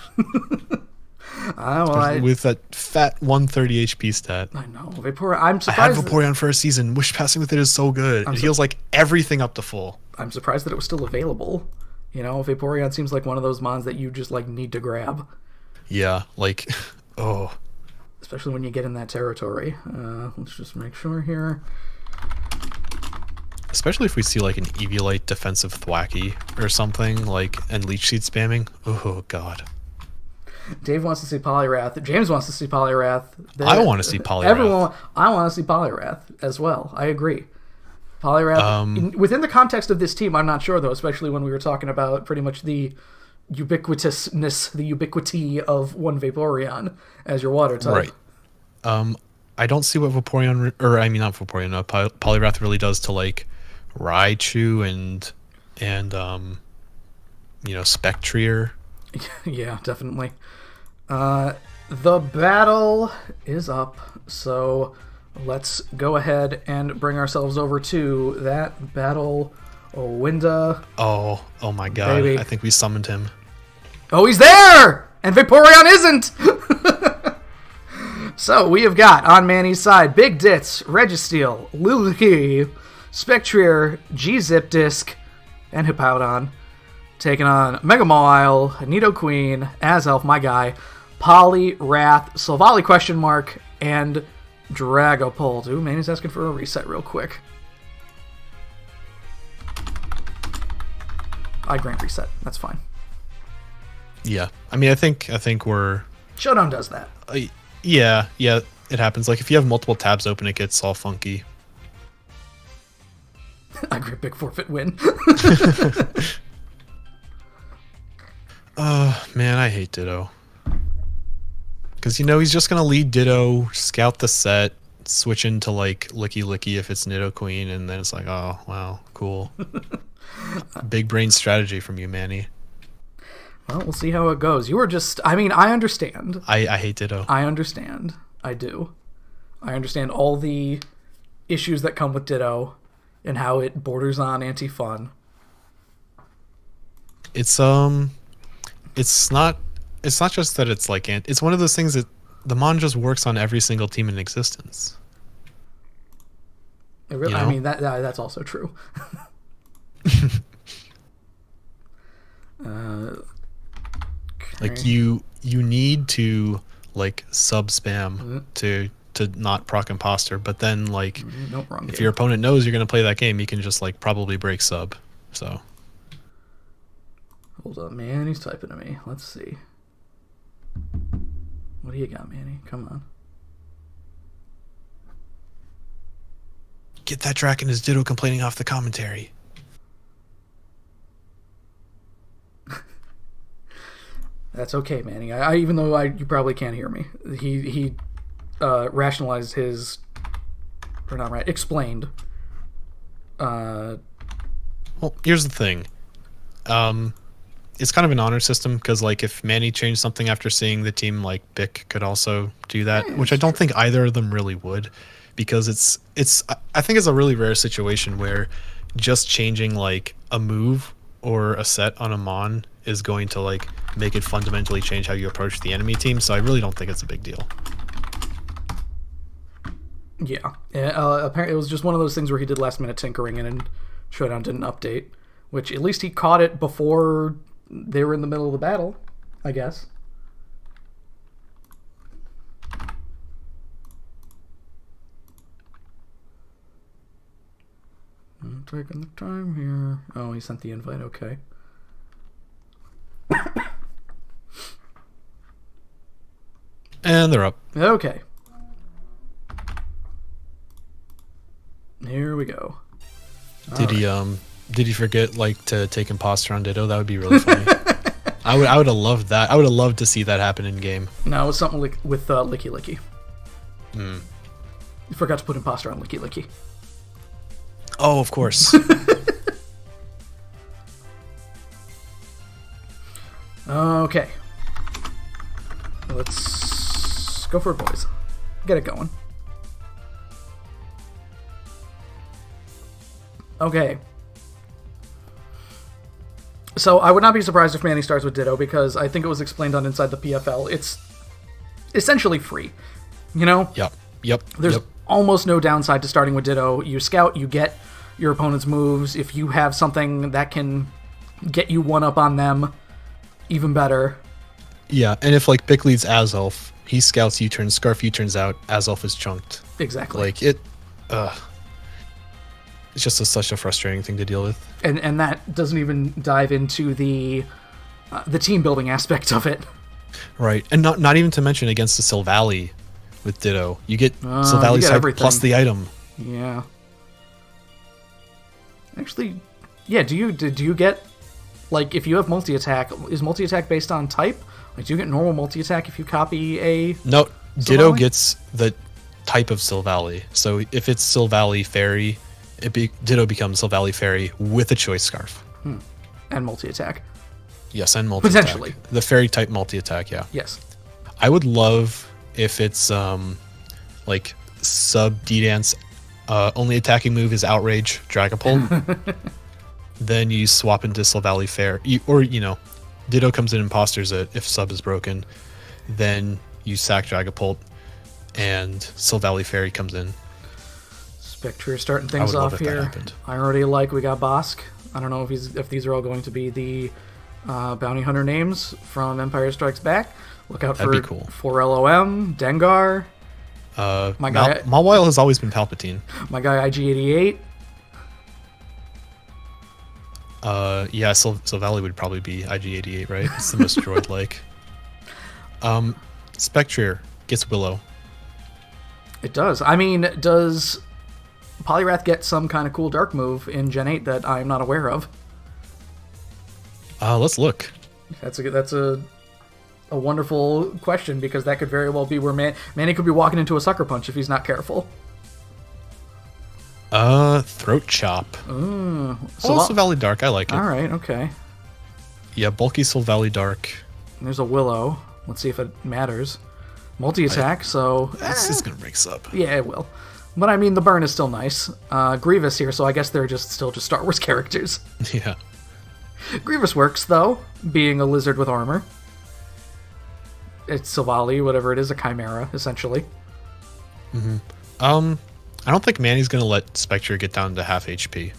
With that fat 130 HP stat. I know. I'm surprised. I had Vaporeon for a season. Wish passing with it is so good. It heals like everything up to full. I'm surprised that it was still available. You know, Vaporeon seems like one of those mons that you just like need to grab. Yeah, like, oh. Especially when you get in that territory. Let's just make sure here. Especially if we see like an Eviolite defensive Thwackey or something, like, and Leech Seed spamming. Oh god. Dave wants to see Poliwrath. James wants to see Poliwrath. I want to see Poliwrath. I want to see Poliwrath as well. I agree. Polyrath, within the context of this team, I'm not sure, though, especially when we were talking about pretty much the ubiquitousness, the ubiquity of one Vaporeon as your water type. Right. I don't see what Vaporeon, or I mean not Vaporeon, Polyrath really does to like Raichu and Spectrier. Yeah, definitely. The battle is up, so let's go ahead and bring ourselves over to that battle. Winda. Oh my god. Baby. I think we summoned him. Oh, he's there! And Vaporeon isn't! So, we have got, on Manny's side, Big Ditz, Registeel, Liliki, Spectrier, G-Zip Disc, and Hippowdon. Taking on Mega Mawile, Nidoqueen, Azelf, my guy, Polyrath, Silvally question mark, and Dragapult. Ooh, Manny's asking for a reset real quick. I grant reset. That's fine. Yeah. I mean, I think we're... Showdown does that. Yeah, it happens. Like, if you have multiple tabs open, it gets all funky. I grant big forfeit win. Man, I hate Ditto. Because, he's just going to lead Ditto, scout the set, switch into, like, Licky Licky if it's Nidoqueen, and then it's like, oh, wow, cool. Big brain strategy from you, Manny. Well, we'll see how it goes. You were just... I mean, I understand. I hate Ditto. I understand. I do. I understand all the issues that come with Ditto and how it borders on anti-fun. It's not just that it's like... It's one of those things that the Mon just works on every single team in existence. Really, I mean, that's also true. Like you need to like sub spam to not proc imposter, but then like if your opponent knows you're gonna play that game, you can just like probably break sub. So hold up, man, he's typing to me. Let's see. What do you got, Manny? Come on. Get that Drac and his Ditto complaining off the commentary. That's okay, Manny. I even though you probably can't hear me, he rationalized his, or not right, explained. Well, here's the thing. It's kind of an honor system because, like, if Manny changed something after seeing the team, like Bick could also do that, which I don't think either of them really would, because I think it's a really rare situation where just changing like a move or a set on a Mon is going to like make it fundamentally change how you approach the enemy team. So I really don't think it's a big deal. Yeah. Apparently it was just one of those things where he did last minute tinkering and Showdown didn't update, which at least he caught it before they were in the middle of the battle, I guess. I'm taking the time here. Oh, he sent the invite. Okay. And they're up. Okay. Here we go. Did he forget like to take imposter on Ditto? That would be really funny. I would have loved that. I would have loved to see that happen in game. No, it was something with Licky Licky. You forgot to put imposter on Licky Licky. Oh, of course. Okay. Let's go for it, boys. Get it going. Okay. So I would not be surprised if Manny starts with Ditto, because I think it was explained on Inside the PFL. It's essentially free. You know? Yep. There's almost no downside to starting with Ditto. You scout, you get your opponent's moves. If you have something that can get you one up on them, even better. Yeah, and if like Bick leads Azelf, he scouts U-turns, Scarf U-turns out, Azelf is chunked. Exactly. Like it's just such a frustrating thing to deal with. And that doesn't even dive into the team building aspect of it. Right, and not even to mention against the Silvally with Ditto, you get Silvally's side plus the item. Yeah. Actually, yeah, do you get, like, if you have multi-attack, is multi-attack based on type? Like, do you get normal multi-attack if you copy a... No, Ditto Silvally? gets the type of Silvally. So if it's Silvally Fairy, Ditto becomes Silvally Fairy with a choice scarf. And multi-attack. Yes, and multi-attack. Potentially. The fairy type multi-attack, yeah. Yes. I would love if it's like sub D-Dance, only attacking move is Outrage, Dragapult. Then you swap into Silvally Fairy, or Ditto comes in and posters it if sub is broken. Then you sack Dragapult, and Silvally Fairy comes in. Spectre starting things would love off if that here. happened. I already like we got Bosk. I don't know if these are all going to be the bounty hunter names from Empire Strikes Back. Look out That'd for be cool. 4LOM, Dengar, my guy Mawile has always been Palpatine. my guy IG-88. Yeah, Silvally would probably be IG-88, right? It's the most droid-like. Spectre gets Willow. It does. I mean, does Polyrath get some kind of cool dark move in Gen 8 that I'm not aware of? Let's look. That's a wonderful question, because that could very well be where Manny could be walking into a sucker punch if he's not careful. Throat Chop. Silvally Dark, I like it. All right, okay. Yeah, bulky Silvally Dark. There's a Willow. Let's see if it matters. Multi-attack, so... It's gonna break sub. Yeah, it will. But I mean, the burn is still nice. Grievous here, so I guess they're still just Star Wars characters. Yeah. Grievous works, though, being a lizard with armor. It's Silvally, whatever it is, a chimera, essentially. I don't think Manny's gonna let Spectre get down to half HP.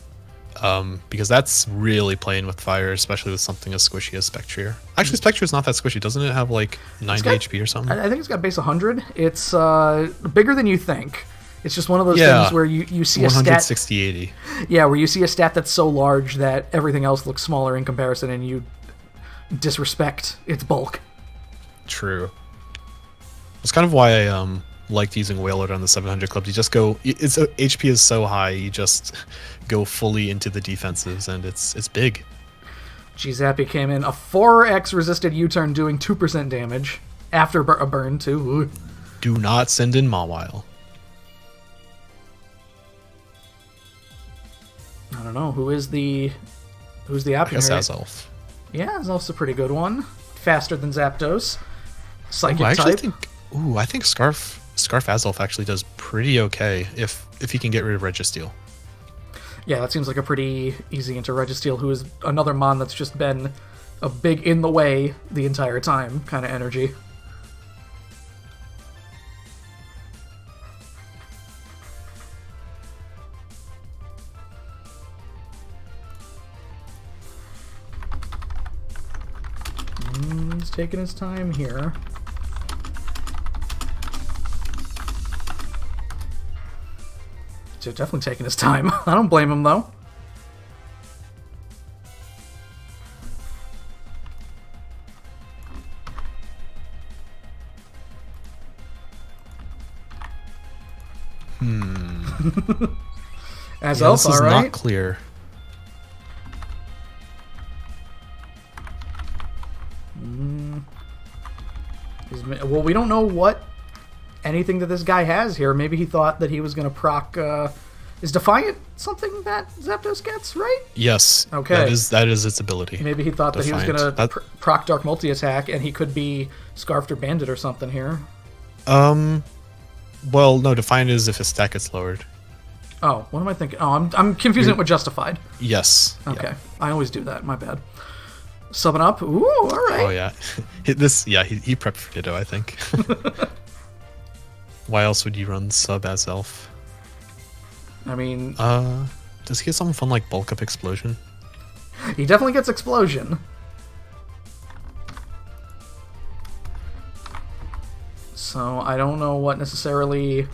Because that's really playing with fire, especially with something as squishy as Spectre. Actually, Spectre is not that squishy. Doesn't it have like 90 HP or something? I think it's got base 100. It's bigger than you think. It's just one of those Yeah. things where you see a stat... 160, 80. Yeah, where you see a stat that's so large that everything else looks smaller in comparison, and you disrespect its bulk. True. That's kind of why I liked using Whaler on the 700 clubs. You just go... Its HP is so high, you just go fully into the defensives, and it's big. G-Zappy came in. A 4x resisted U-turn doing 2% damage after a burn, too. Ooh. Do not send in Mawile. I don't know. Who's the option I guess here? Azelf. Yeah, Azelf's a pretty good one. Faster than Zapdos. Psychic I actually type. I think Scarf Azelf actually does pretty okay if he can get rid of Registeel. Yeah, that seems like a pretty easy into Registeel, who is another Mon that's just been a big in the way the entire time kind of energy. He's taking his time here. He's definitely taking his time. I don't blame him, though. As else, this is all right. not clear. Well, we don't know what anything that this guy has here. Maybe he thought that he was going to proc... is Defiant something that Zapdos gets, right? Yes. Okay. That is its ability. Maybe he thought that he was Defiant. going to proc Dark Multi-Attack, and he could be Scarfed or Bandit or something here. Well, no, Defiant is if his stack gets lowered. Oh, what am I thinking? Oh, I'm confusing it with Justified. Yes. Okay. Yeah. I always do that. My bad. Subbing up. Ooh, all right. Oh, yeah. He prepped for Ditto, I think. Why else would you run sub as Elf? I mean... does he get something fun like Bulk Up Explosion? He definitely gets Explosion. So, I don't know what necessarily...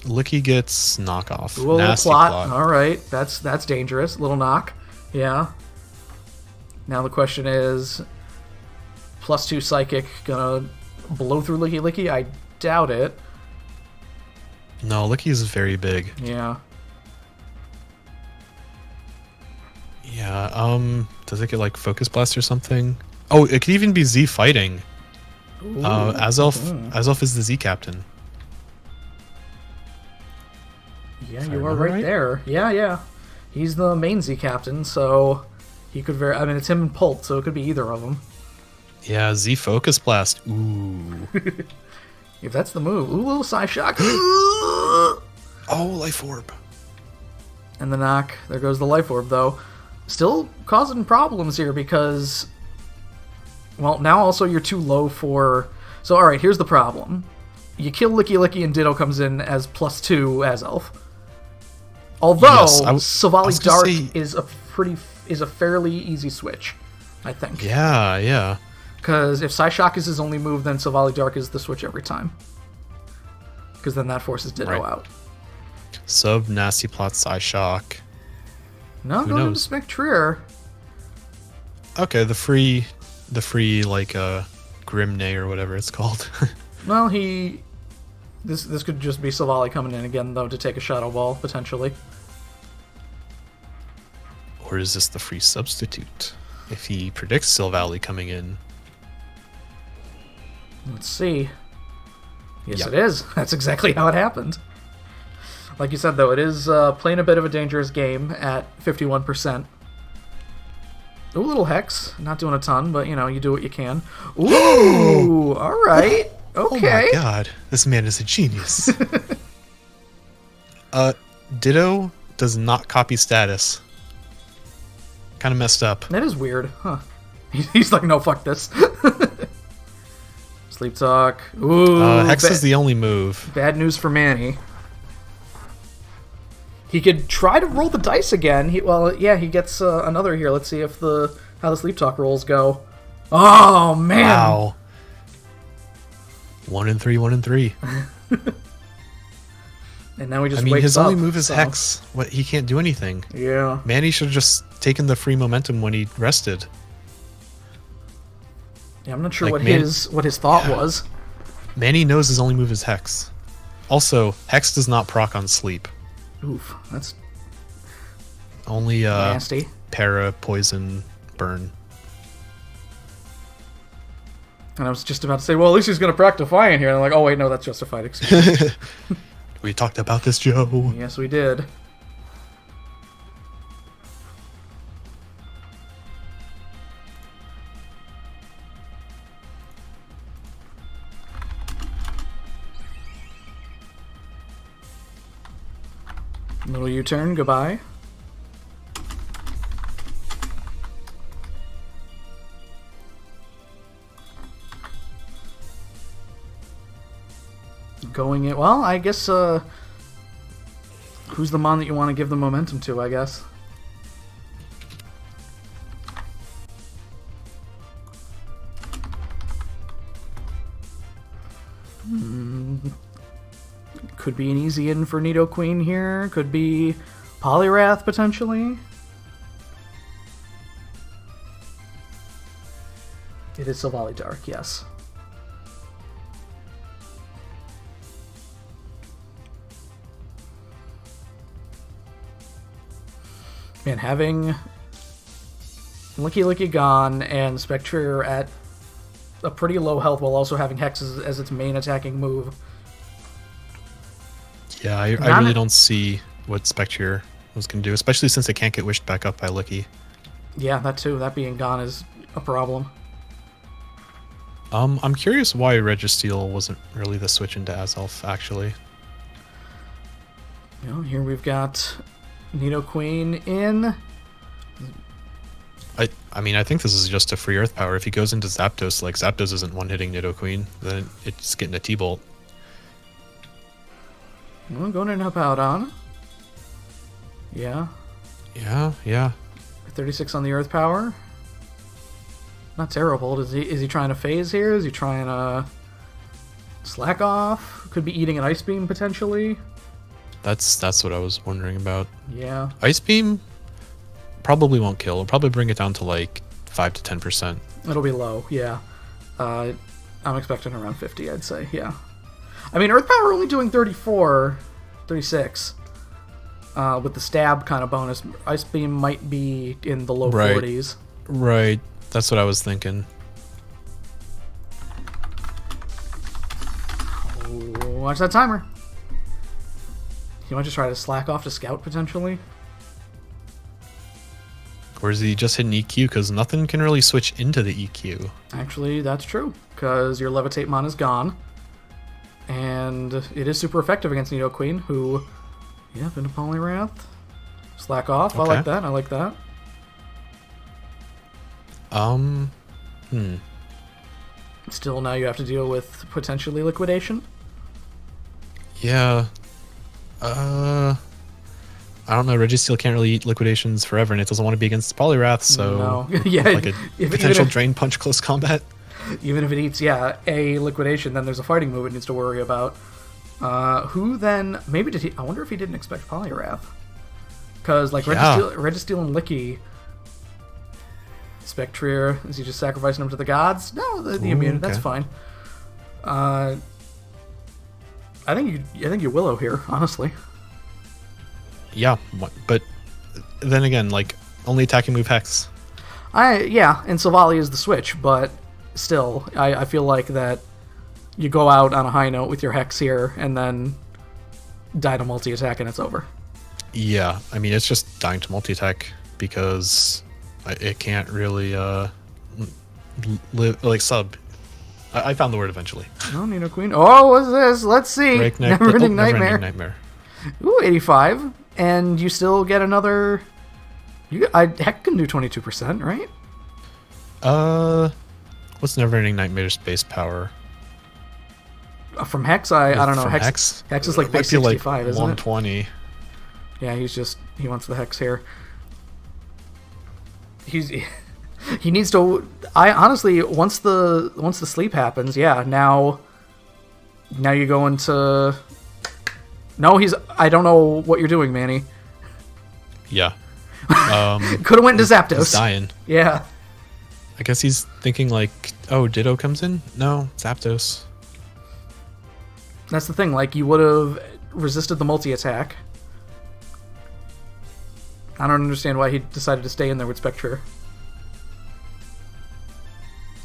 Licky gets Knockoff. Ooh, a little Nasty plot. All right. That's dangerous. Little knock. Yeah. Now the question is... +2 Psychic gonna blow through Licky Licky? I doubt it. No, Licky is very big. Yeah. Yeah, does it get like Focus Blast or something? Oh, it could even be Z fighting. Ooh. Azelf is the Z captain. Yeah, If I you are remember right right. there. Yeah. He's the main Z captain, so he could I mean, it's him and Pult, so it could be either of them. Yeah, Z Focus Blast. Ooh. If that's the move. Ooh, little Psy Shock. Oh, Life Orb. And the knock. There goes the Life Orb, though. Still causing problems here because... Well, now also you're too low for... So, alright, here's the problem. You kill Licky Licky and Ditto comes in as +2 as Elf. Although, Yes, Savali Dark say- is a fairly easy switch, I think. Yeah. Because if Psyshock is his only move, then Savali Dark is the switch every time. Because then that forces Ditto Right. out. Sub Nasty Plot Psy Shock. No, Who go to knows? Spectrier. Okay, the free like Grimnay or whatever it's called. Well, this could just be Savali coming in again, though, to take a Shadow Ball, potentially. Or is this the free substitute? If he predicts Silvally coming in. Let's see. Yes, Yep. it is. That's exactly how it happened. Like you said, though, it is playing a bit of a dangerous game at 51%. Ooh, little Hex. Not doing a ton, but, you do what you can. Ooh! Alright. Okay. Oh my god, this man is a genius. Ditto does not copy status. Kind of messed up. That is weird, huh? He's like, no, fuck this. Sleep Talk. Ooh. Hex is the only move. Bad news for Manny. He could try to roll the dice again. He gets another here. Let's see if how the Sleep Talk rolls go. Oh, man. Wow. 1 in 3, 1 in 3. And now he just I mean, wakes his up. only move is so- Hex. What, he can't do anything. Yeah. Manny should have just taken the free momentum when he rested. Yeah, I'm not sure Like, what Man- his thought was. Manny knows his only move is Hex. Also, Hex does not proc on sleep. Oof, that's Only nasty. para, poison, burn. And I was just about to say, well, at least he's going to practice Defiant here. And I'm like, oh, wait, no, that's justified. Excuse me. We talked about this, Joe. Yes, we did. Little U-turn, goodbye. Going it. Well, I guess, who's the mon that you want to give the momentum to, I guess? Could be an easy in for Nido Queen here. Could be Polyrath, potentially. It is Silvally Dark, yes. Man, having Licky Licky gone and Spectrier at a pretty low health while also having Hex as its main attacking move. Yeah, I really don't see what Spectrier was going to do, especially since it can't get wished back up by Licky. Yeah, that too. That being gone is a problem. I'm curious why Registeel wasn't really the switch into Azelf, actually. You know, here we've got Nido Queen in. I mean, I think this is just a free Earth Power. If he goes into Zapdos, like, Zapdos isn't one-hitting Nidoqueen, then it's getting a T-Bolt. Well, going in up out on. Yeah. Yeah. 36 on the Earth Power. Not terrible. Is he trying to phase here? Is he trying to slack off? Could be eating an Ice Beam, potentially. That's what I was wondering about. Yeah. Ice Beam probably won't kill. It'll probably bring it down to, like, 5 to 10%. It'll be low, yeah. I'm expecting around 50, I'd say, yeah. I mean, Earth Power only doing 34, 36. with the stab kind of bonus, Ice Beam might be in the low Right. 40s. Right. That's what I was thinking. Watch that timer. You might just try to slack off to Scout, potentially. Or is he just hitting EQ? Because nothing can really switch into the EQ. Actually, that's true, because your Levitate Mon is gone. And it is super effective against Nidoqueen, who... Yep, into Poliwrath. Slack off. Okay. I like that. I like that. Still, now you have to deal with potentially Liquidation. Yeah. I don't know. Registeel can't really eat Liquidations forever, and it doesn't want to be against Poliwrath, so... No. Yeah, like a if- potential even if- Drain Punch close combat. Even if it eats, a Liquidation, then there's a fighting move it needs to worry about. Who then... Maybe did he... I wonder if he didn't expect Poliwrath. Because, like, Yeah. Registeel and Licky... Spectrier, is he just sacrificing them to the gods? No, the Ooh, immunity, that's okay. fine. I think you Willow here, honestly. Yeah, but then again, like, only attacking move Hex. And Silvally is the switch, but still, I feel like that you go out on a high note with your Hex here, and then die to multi-attack and it's over. Yeah, I mean, it's just dying to multi-attack because it can't really live, like, sub. I found the word eventually. Oh, Nidoqueen. Oh, what's this? Let's see. Breakneck, Never-ending Never-ending Nightmare. Nightmare. Ooh, 85. And you still get another... Heck can do 22%, right? What's Never-ending Nightmare's base power? From Hex, I don't know. From Hex is like It base might be 65, like isn't 120. it? Yeah, he wants the Hex here. He needs to... I honestly, once the sleep happens, now you go into... No, I don't know what you're doing, Manny. Yeah. Could have went to Zapdos. He's dying. Yeah. I guess he's thinking like, oh, Ditto comes in? No, Zapdos. That's the thing, like, you would have resisted the multi-attack. I don't understand why he decided to stay in there with Spectre.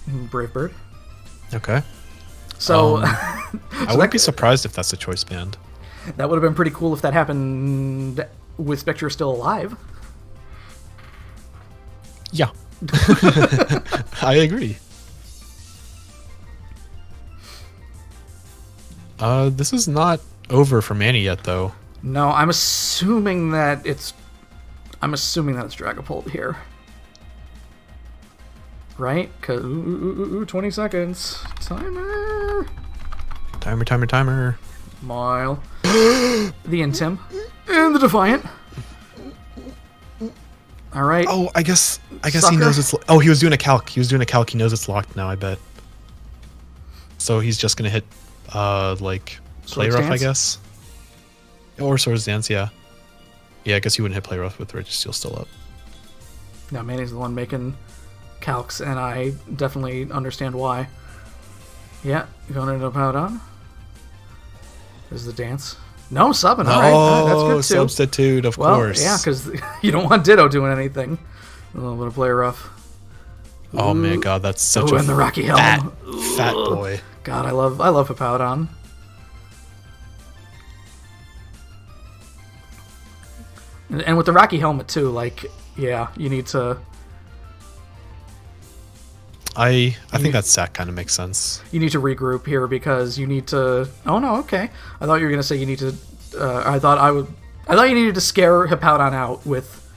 Brave Bird. Okay. So, I wouldn't be surprised if that's a choice band. that would have been pretty cool if that happened with Spectre still alive. Yeah. I agree. This is not over for Manny yet, though. No, I'm assuming that it's Dragapult here. Right? 'Cause 20 seconds. Timer. Timer. Mile. The Intim. And the Defiant. Alright. Oh, I guess he Sucker. knows it's... Oh, he was doing a calc. He knows it's locked now, I bet. So he's just gonna hit, like, Play Swords Rough, I Dance? guess. Or Swords Dance, yeah. Yeah, I guess you wouldn't hit Play Rough with Registeel still up. Now, Manny's the one making calcs, and I definitely understand why. Yeah, going into Powdon. There's the dance. No, subbing. Alright, that's good too. Substitute, of course. Yeah, because you don't want Ditto doing anything. A little bit of Play Rough. Oh my god, that's such Ooh, a and the Rocky Helm. fat boy. God, I love Hippowdon. And with the Rocky Helmet too, like, yeah, you need to... I think that sack kind of makes sense. You need to regroup here because you need to... Oh no, okay. I thought you were going to say you need to... I thought you needed to scare Hippowdon out with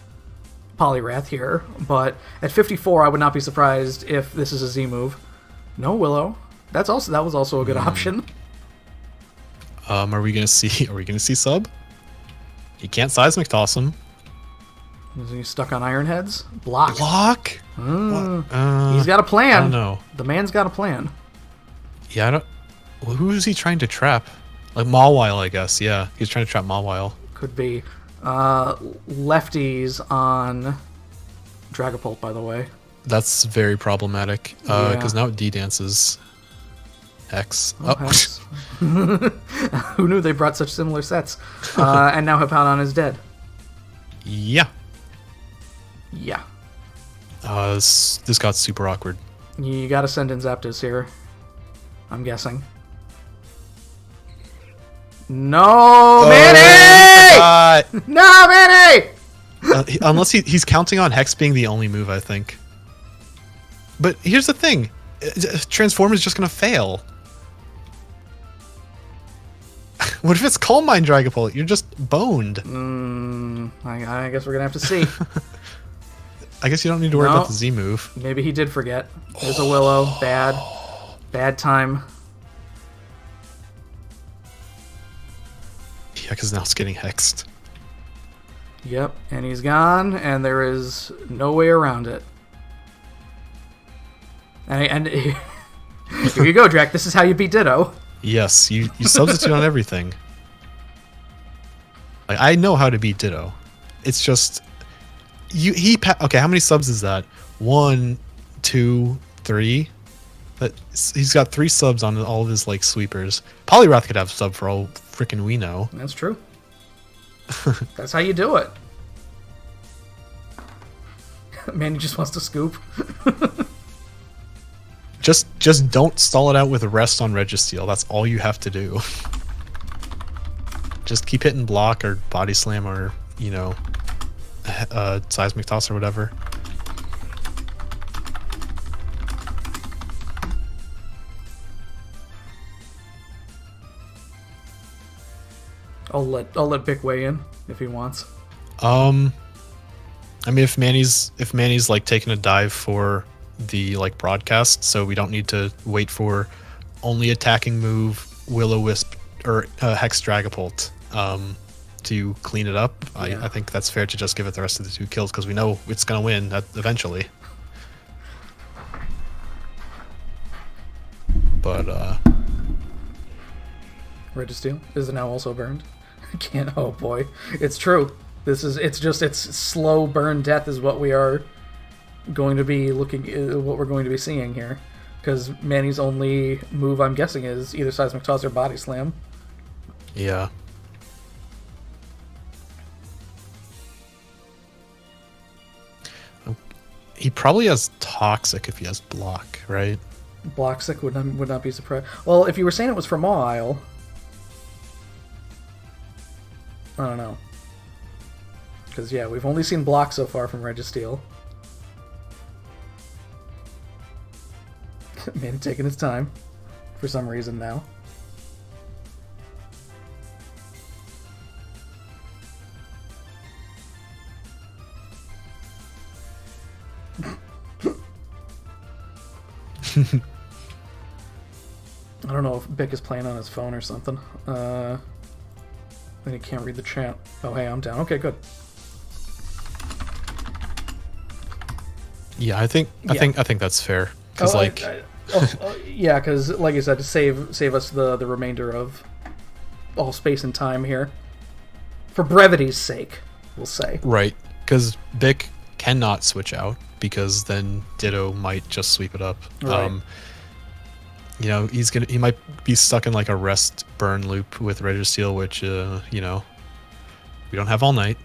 Poliwrath here, but at 54 I would not be surprised if this is a Z move. No Willow. That was also a good option. Are we gonna see sub? He can't seismic toss him. Is he stuck on Iron Heads? Block. Block? He's got a plan. I don't know. The man's got a plan. Yeah, I don't... Well, who is he trying to trap? Like Mawile, I guess. Yeah, he's trying to trap Mawile. Could be. Lefties on Dragapult, by the way. That's very problematic. Yeah. Because now it D-dances X. Oh, Hex. Who knew they brought such similar sets? And now Hippowdon is dead. Yeah. Yeah. This got super awkward. You gotta send in Zapdos here. I'm guessing. No, Manny! No, Manny! Unless he's counting on Hex being the only move, I think. But here's the thing. Transform is just going to fail. What if it's Calm Mind Dragapult? You're just boned. I guess we're going to have to see. I guess you don't need to worry about the Z move. Maybe he did forget. There's a Willow. Bad time. Yeah, because now it's getting hexed. Yep, and he's gone, and there is no way around it. And here you go, Drac. This is how you beat Ditto. Yes, you substitute on everything. Like, I know how to beat Ditto. It's just okay. How many subs is that? 1, 2, 3. He's got 3 subs on all of his like sweepers. Poliwrath could have sub for all freaking we know. That's true. That's how you do it. Man, he just wants to scoop. Just don't stall it out with a rest on Registeel. That's all you have to do. Just keep hitting block or body slam or, you know, seismic toss or whatever. I'll let Bick weigh in if he wants. I mean, if Manny's like taking a dive for the like broadcast, so we don't need to wait for only attacking move Will-O-Wisp or Hex Dragapult to clean it up. Yeah. I think that's fair to just give it the rest of the 2 kills because we know it's gonna win eventually. But Registeel is it now also burned? I can't. Oh boy, it's true. It's slow burn death is what we are going to be what we're going to be seeing here, because Manny's only move, I'm guessing, is either seismic toss or body slam. Yeah. He probably has toxic if he has block, right? Bloxic would not be surprised. Well, if you were saying it was from Mawile, I don't know. Because, yeah, we've only seen block so far from Registeel. Man, taking his time for some reason now. I don't know if Bick is playing on his phone or something. Then he can't read the chat. Oh, hey, I'm down. Okay, good. Yeah, I think that's fair. Because yeah, because like I said, to save us the remainder of all space and time here, for brevity's sake, we'll say. Right, because Bick cannot switch out because then Ditto might just sweep it up. Right. You know, he might be stuck in like a rest burn loop with Registeel, which you know, we don't have all night.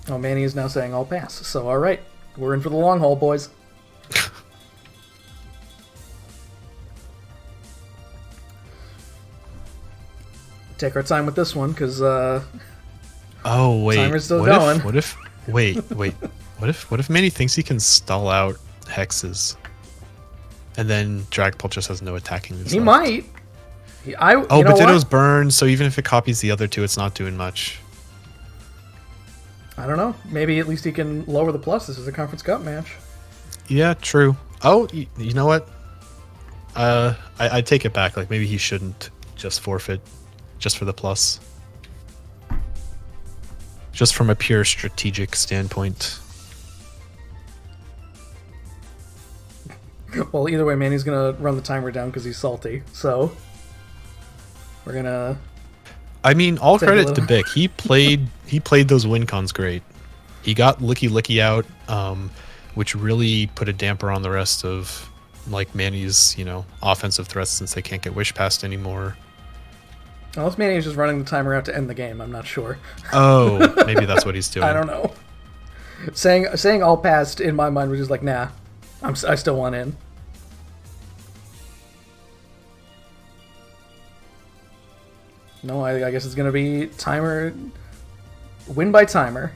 Oh, Manny is now saying I'll pass. So, all right, we're in for the long haul, boys. Take our time with this one, because oh wait, timer's still going. What if Manny thinks he can stall out hexes, and then Dragapult just has no attacking moves? He left? might. But Ditto's burned, so even if it copies the other 2, it's not doing much. I don't know. Maybe at least he can lower the plus. This is a Conference Cup match. Yeah, true. Oh, you know what? I take it back. Like, maybe he shouldn't just forfeit just for the plus. Just from a pure strategic standpoint. Well, either way, Manny's going to run the timer down because he's salty. So, we're going to... I mean, all credit to Bick. He played those win cons great. He got Licky out, which really put a damper on the rest of like Manny's, you know, offensive threats since they can't get wish past anymore. Unless Manny is just running the timer out to end the game, I'm not sure. Oh, maybe that's what he's doing. I don't know. Saying all passed in my mind was just like, nah, I still want in. No, I guess it's gonna be timer, win by timer.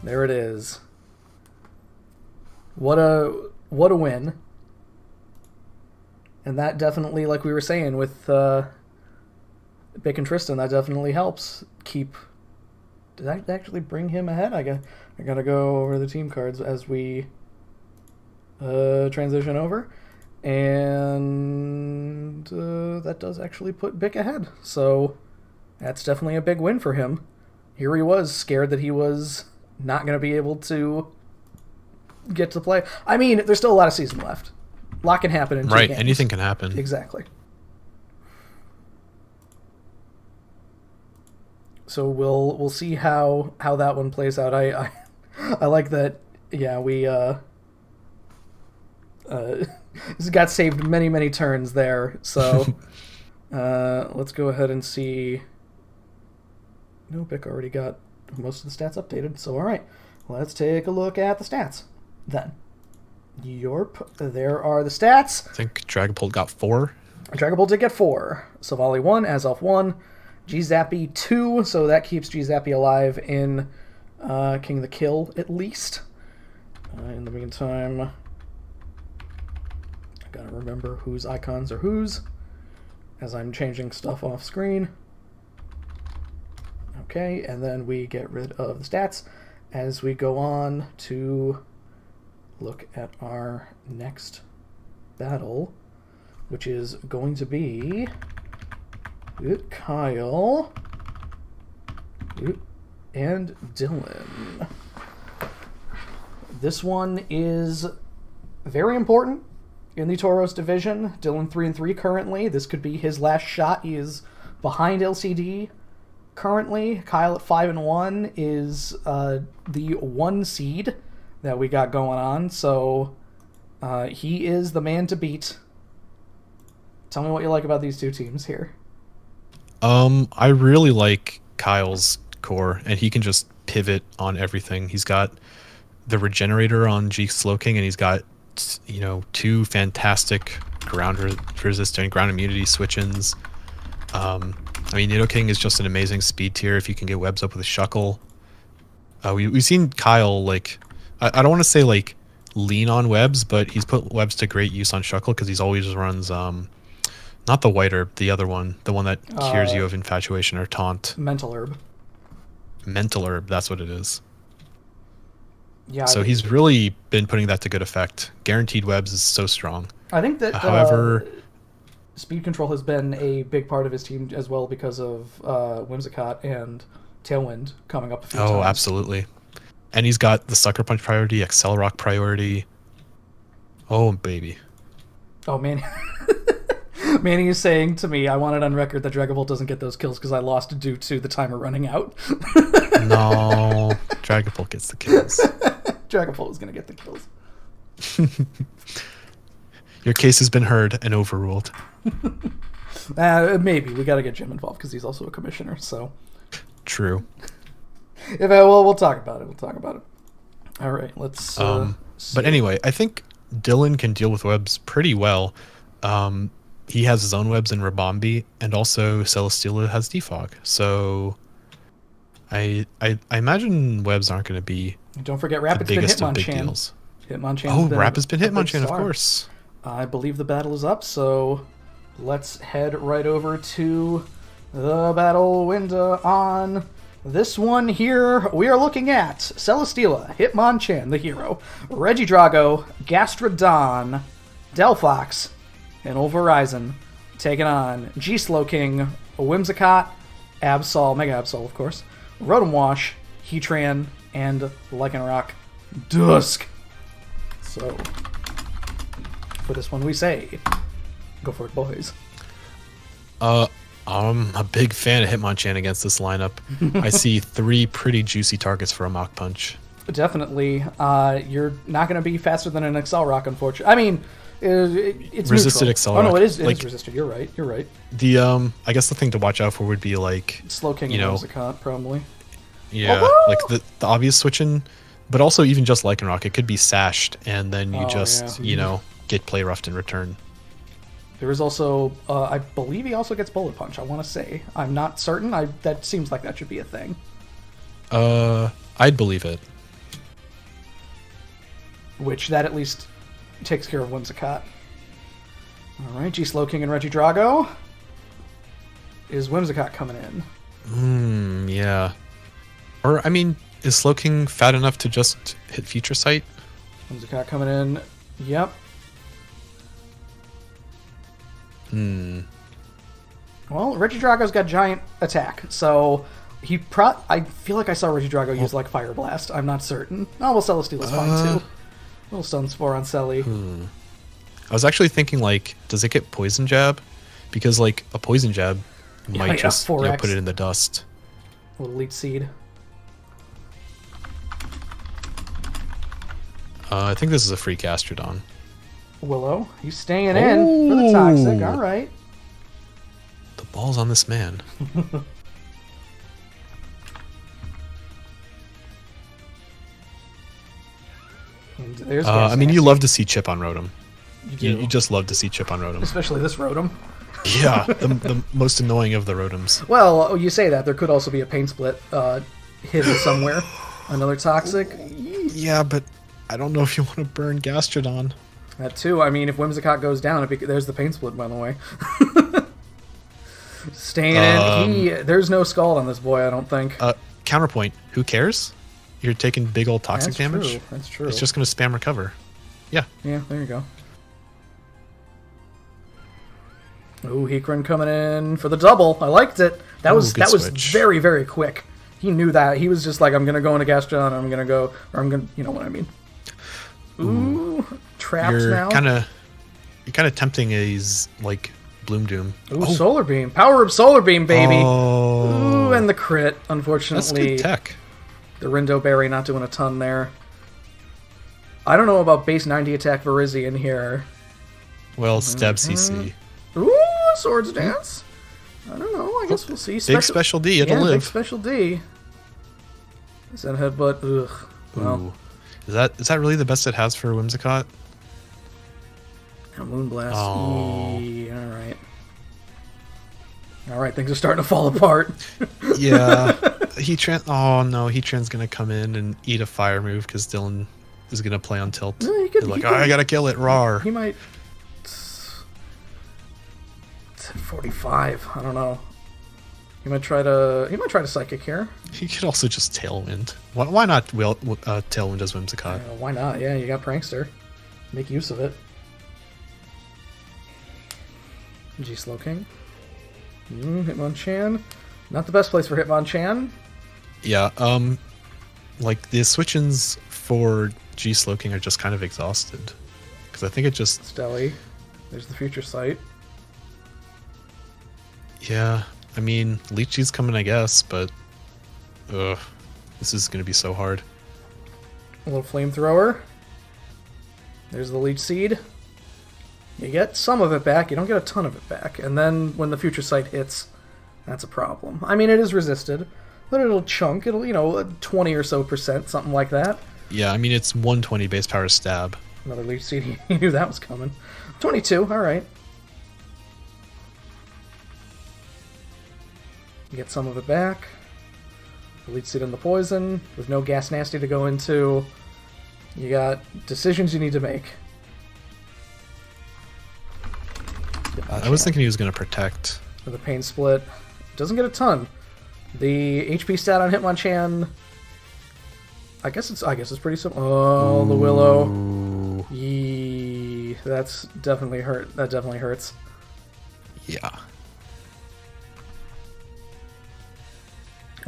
There it is. What a win. And that definitely, like we were saying with Bick and Tristan, that definitely helps keep. Did that actually bring him ahead? I gotta go over the team cards as we transition over. And that does actually put Bick ahead. So that's definitely a big win for him. Here he was, scared that he was not going to be able to get to play. I mean, there's still a lot of season left. A lot can happen in 2 games. Right, anything can happen. Exactly. So we'll see how that one plays out. I like that. Yeah, we this got saved many turns there. So let's go ahead and see. No, Bick already got most of the stats updated. So all right, let's take a look at the stats then. Yorp, there are the stats. I think Dragapult got 4. Dragapult did get 4. Savali 1, Azelf 1, G-Zappy 2, so that keeps G-Zappy alive in King of the Kill, at least. In the meantime, I gotta remember whose icons are whose, as I'm changing stuff off screen. Okay, and then we get rid of the stats as we go on to look at our next battle, which is going to be Kyle and Dylan. This one is very important in the Tauros division. Dylan 3-3 currently. This could be his last shot. He is behind LCD currently. Kyle at 5-1 is the 1 seed that we got going on. So he is the man to beat. Tell me what you like about these two teams here. I really like Kyle's core, and he can just pivot on everything. He's got the Regenerator on G Slowking, and he's got 2 fantastic ground resistant, ground immunity switch-ins. I mean, Nidoking is just an amazing speed tier if you can get webs up with a Shuckle. We've seen Kyle, like, I don't want to say, like, lean on webs, but he's put webs to great use on Shuckle because he's always runs, not the White Herb, the other one, the one that cures you of Infatuation or Taunt. Mental Herb. Mental Herb, that's what it is. Yeah. So he's really been putting that to good effect. Guaranteed webs is so strong. I think that, however, speed control has been a big part of his team as well because of Whimsicott and Tailwind coming up a few times. Oh, absolutely. And he's got the Sucker Punch priority, Excel Rock priority. Oh, baby. Oh, man. Manny is saying to me, I want it on record that Dragapult doesn't get those kills because I lost due to the timer running out. No, Dragapult gets the kills. Dragapult is going to get the kills. Your case has been heard and overruled. Maybe. We got to get Jim involved because he's also a commissioner, so. True. We'll talk about it. All right, let's see. But anyway, I think Dylan can deal with webs pretty well. He has his own webs in Rabombi, and also Celesteela has Defog. So I imagine webs aren't going to be don't forget the Rapid's been biggest of big Hitmonchan. deals. Hitmonchan's Rapid's been a big Hitmonchan, of star. course. I believe the battle is up, so let's head right over to the battle window on this one here. We are looking at Celesteela, Hitmonchan, the hero, Regidrago, Gastrodon, Delphox, and old Verizon taking on G-Slowking, Whimsicott, Absol, Mega Absol, of course, Rotom Wash, Heatran, and Lycanroc Dusk. So, for this one we say, go for it, boys. I'm a big fan of Hitmonchan against this lineup. I see 3 pretty juicy targets for a Mach Punch. Definitely. You're not going to be faster than an Excel Rock, unfortunately. I mean, It's Resisted neutral. Accelerock. Oh no, it is Like, resisted. You're right. You're right. the I guess the thing to watch out for would be like, Slow King you and know, Whimsicott, probably. yeah, Oh, like the obvious switching, but also even just Lycanroc, it could be sashed, and then you just get play roughed in return. There is also, I believe he also gets Bullet Punch. I want to say, I'm not certain. That seems like that should be a thing. I'd believe it. Which that at least takes care of Whimsicott. All right, G-Slow King and Regidrago. Is Whimsicott coming in? Yeah. Or, I mean, is Slowking fat enough to just hit Future Sight? Whimsicott coming in. Yep. Well, Regidrago's got giant attack, so I feel like I saw Regidrago use like Fire Blast. I'm not certain. Oh, well, Celesteal is fine too. Little Stone Spore on Selly. I was actually thinking, like, does it get Poison Jab? Because, like, a Poison Jab might just put it in the dust. Little Leech Seed. I think this is a free Gastrodon. Willow, he's staying in for the Toxic. All right. The ball's on this man. And there's I mean, you love to see Chip on Rotom. You just love to see Chip on Rotom. Especially this Rotom. Yeah, the most annoying of the Rotoms. Well, you say that. There could also be a Pain Split hidden somewhere. Another Toxic. Yeah, but I don't know if you want to burn Gastrodon. That too. I mean, if Whimsicott goes down, there's the Pain Split, by the way. Staying in. There's no Scald on this boy, I don't think. Counterpoint. Who cares? You're taking big old toxic damage. True. That's true. It's just going to spam recover. Yeah. Yeah, there you go. Ooh, Heatran coming in for the double. I liked it. That was very, very quick. He knew that. He was just like, I'm gonna go into Gastrodon, I'm gonna go, or I'm gonna, you know what I mean. Ooh, traps now. You're kind of tempting a like Bloom Doom. Ooh, Solar Beam, Power Up Solar Beam, baby. Oh. Ooh, and the crit. Unfortunately, that's good tech. The Rindo Berry not doing a ton there. I don't know about base 90 attack Virizion here. Well, Stab CC. Ooh, Swords Dance. I don't know. I guess we'll see. Big Special D. It'll live. Big Special D. Is that Headbutt? Ugh. Well. Is that really the best it has for Whimsicott? A Moonblast. Oh. Alright. Alright, things are starting to fall apart. Yeah. Oh no, Heatran's gonna come in and eat a fire move because Dylan is gonna play on tilt. No, I gotta kill it, rawr. He might. 45. I don't know. He might try to Psychic here. He could also just Tailwind. Why not Tailwind as Whimsicott? Why not? Yeah, you got Prankster. Make use of it. G-Slow King. Hitmonchan. Not the best place for Hitmonchan. Yeah, like the switch-ins for G-Slow King are just kind of exhausted. Because I think it just... Stelly. There's the Future Sight. Yeah, I mean, Leechy's coming, I guess, but... this is going to be so hard. A little Flamethrower. There's the Leech Seed. You get some of it back, you don't get a ton of it back. And then when the Future Sight hits, that's a problem. I mean, it is resisted, but it'll chunk. It'll, 20 or so %, something like that. Yeah, I mean, it's 120 base power stab. Another Leech Seed, he knew that was coming. 22, alright. You get some of it back. The Leech Seed and the Poison, with no Gas Nasty to go into. You got decisions you need to make. I was thinking he was going to protect. For the Pain Split. Doesn't get a ton. The HP stat on Hitmonchan, I guess it's pretty simple. Oh, the Willow. Yee. That's definitely hurt. That definitely hurts. Yeah.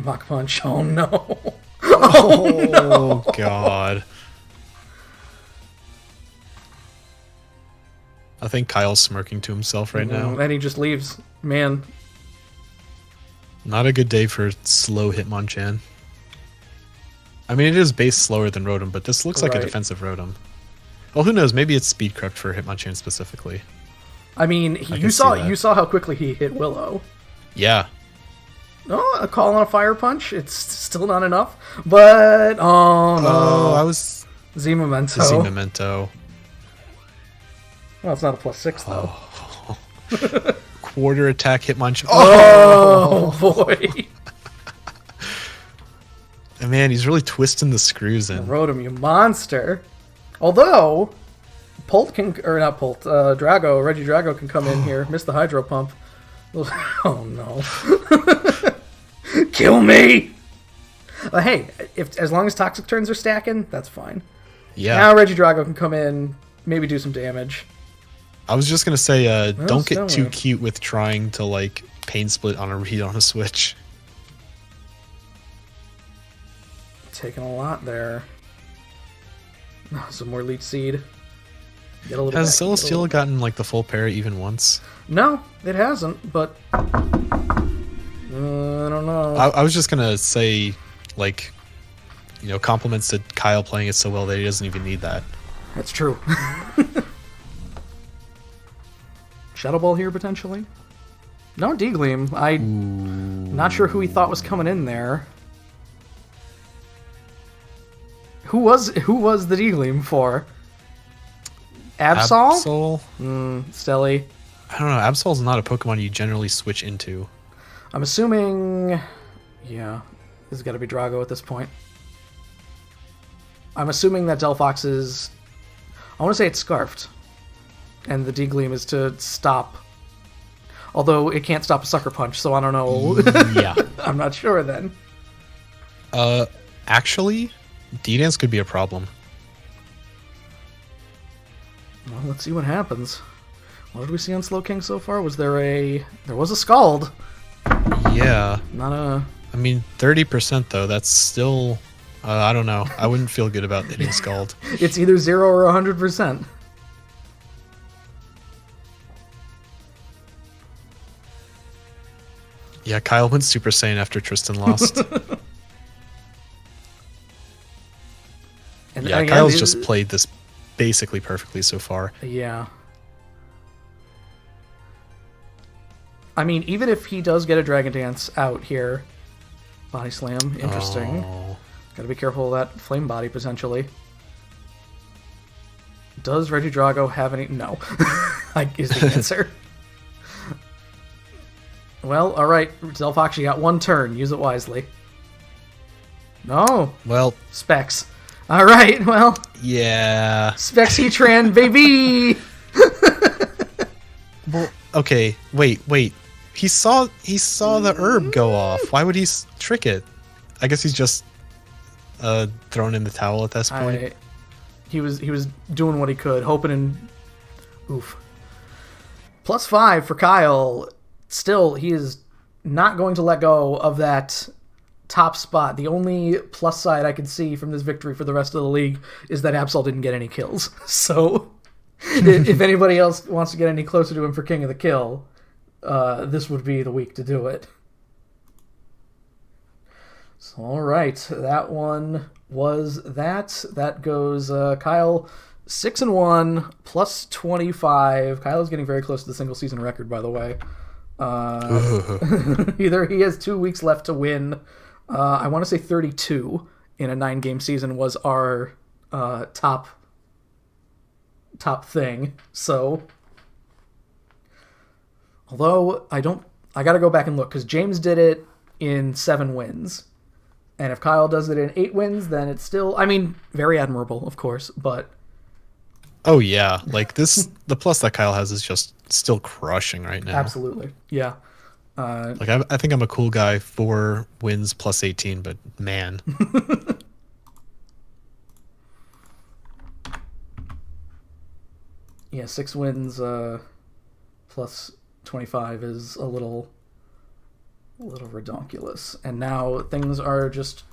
Mach Punch. Oh no. Oh no. God. I think Kyle's smirking to himself right now. And he just leaves. Man. Not a good day for slow Hitmonchan. I mean, it is base slower than Rotom, but this looks like a defensive Rotom. Well, who knows? Maybe it's speed crept for Hitmonchan specifically. I mean, you saw how quickly he hit Willow. Yeah. Oh, a call on a fire punch. It's still not enough. But oh no, I was Z Memento. Z Memento. Well, it's not a +6 though. Quarter attack Hitmonchan. Oh boy. And man, he's really twisting the screws in. Rotom, you monster. Although, Drago, Reggie Drago can come in here. Miss the Hydro Pump. Oh no. Kill me! Hey, as long as Toxic Turns are stacking, that's fine. Yeah. Now Reggie Drago can come in, maybe do some damage. I was just going to say, don't get too cute with trying to, like, Pain Split on a read on a switch. Taking a lot there. Some more Leech Seed. Has Celesteela gotten like the full parry even once? No, it hasn't, but I don't know. I was just gonna say, like, compliments to Kyle playing it so well that he doesn't even need that. That's true. Shadow Ball here potentially? No, D-Gleam. Not sure who he thought was coming in there. Who was the D-Gleam for? Absol? Stelly. I don't know. Absol's not a Pokemon you generally switch into. I'm assuming... Yeah, this has got to be Drago at this point. I'm assuming that Delphox is... I want to say it's Scarfed. And the D-Gleam is to stop. Although it can't stop a Sucker Punch, so I don't know. Yeah. I'm not sure then. Actually, D-Dance could be a problem. Well, let's see what happens. What did we see on Slowking so far? There was a Scald. Yeah. Not a... I mean, 30% though, that's still... I don't know. I wouldn't feel good about hitting Scald. It's either 0 or 100%. Yeah, Kyle went Super Saiyan after Tristan lost. And Kyle's just played this basically perfectly so far. Yeah. I mean, even if he does get a Dragon Dance out here, Body Slam, interesting. Oh. Gotta be careful of that Flame Body, potentially. Does Reggie Drago have any... No. Is the answer. Well, alright. Delphox, you got one turn. Use it wisely. No. Well... Specs. Alright, well... Yeah... Specs Heatran, baby! Well, okay. Wait. He saw the herb go off. Why would he trick it? I guess he's just thrown in the towel at this point. He was doing what he could, hoping and oof. +5 for Kyle. Still, he is not going to let go of that top spot. The only plus side I can see from this victory for the rest of the league is that Absol didn't get any kills. So, if anybody else wants to get any closer to him for King of the Kill, this would be the week to do it. So, all right, that one was that. That goes Kyle 6-1 +25. Kyle is getting very close to the single season record, by the way. Either he has 2 weeks left to win. I want to say 32 in a 9-game season was our top thing. So, although I got to go back and look because James did it in 7 wins. And if Kyle does it in 8 wins, then it's still, I mean, very admirable, of course, but... Oh, yeah. Like, the plus that Kyle has is just still crushing right now. Absolutely. Yeah. Like, I think I'm a cool guy, 4 wins +18, but man. Yeah, 6 wins +25 is a little redonkulous. And now things are just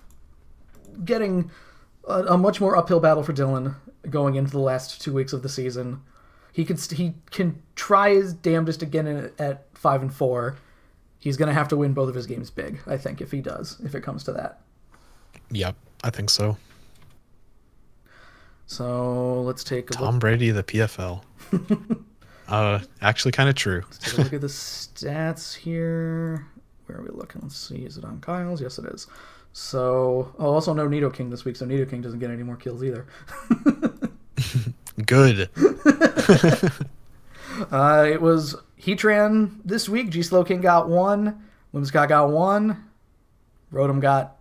getting a much more uphill battle for Dylan going into the last 2 weeks of the season. He can try his damnedest again at 5-4. He's going to have to win both of his games big, I think, if it comes to that. Yep, I think so. So let's take a look. Tom Brady, the PFL. Actually kind of true. Let's take a look at the stats here. Where are we looking? Let's see. Is it on Kyle's? Yes, it is. So, also no Nido King this week, so Nido King doesn't get any more kills either. Good. It was Heatran this week. G-Slow King got 1. Whimsicott got 1. Rotom got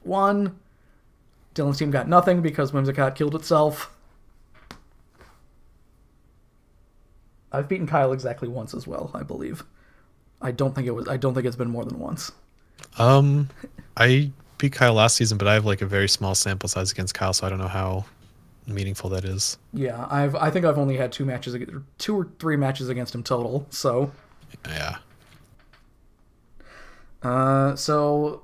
1. Dylan's team got nothing because Whimsicott killed itself. I've beaten Kyle exactly once as well, I believe. I don't think it's been more than once. I beat Kyle last season, but I have like a very small sample size against Kyle, so I don't know how meaningful that is. Yeah, I think I've only had 2 or 3 matches against him total. So yeah. So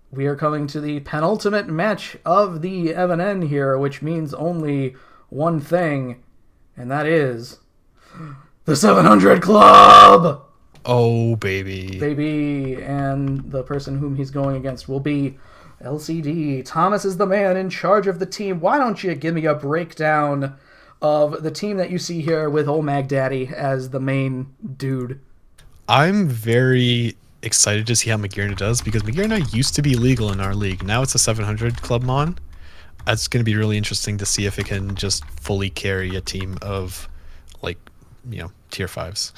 we are coming to the penultimate match of the MNN here, which means only one thing, and that is the 700 Club. Oh, baby. Baby, and the person whom he's going against will be LCD. Thomas is the man in charge of the team. Why don't you give me a breakdown of the team that you see here with old Mag Daddy as the main dude? I'm very excited to see how Magearna does, because Magearna used to be legal in our league. Now it's a 700 Club Mon. It's going to be really interesting to see if it can just fully carry a team of, like, tier 5s.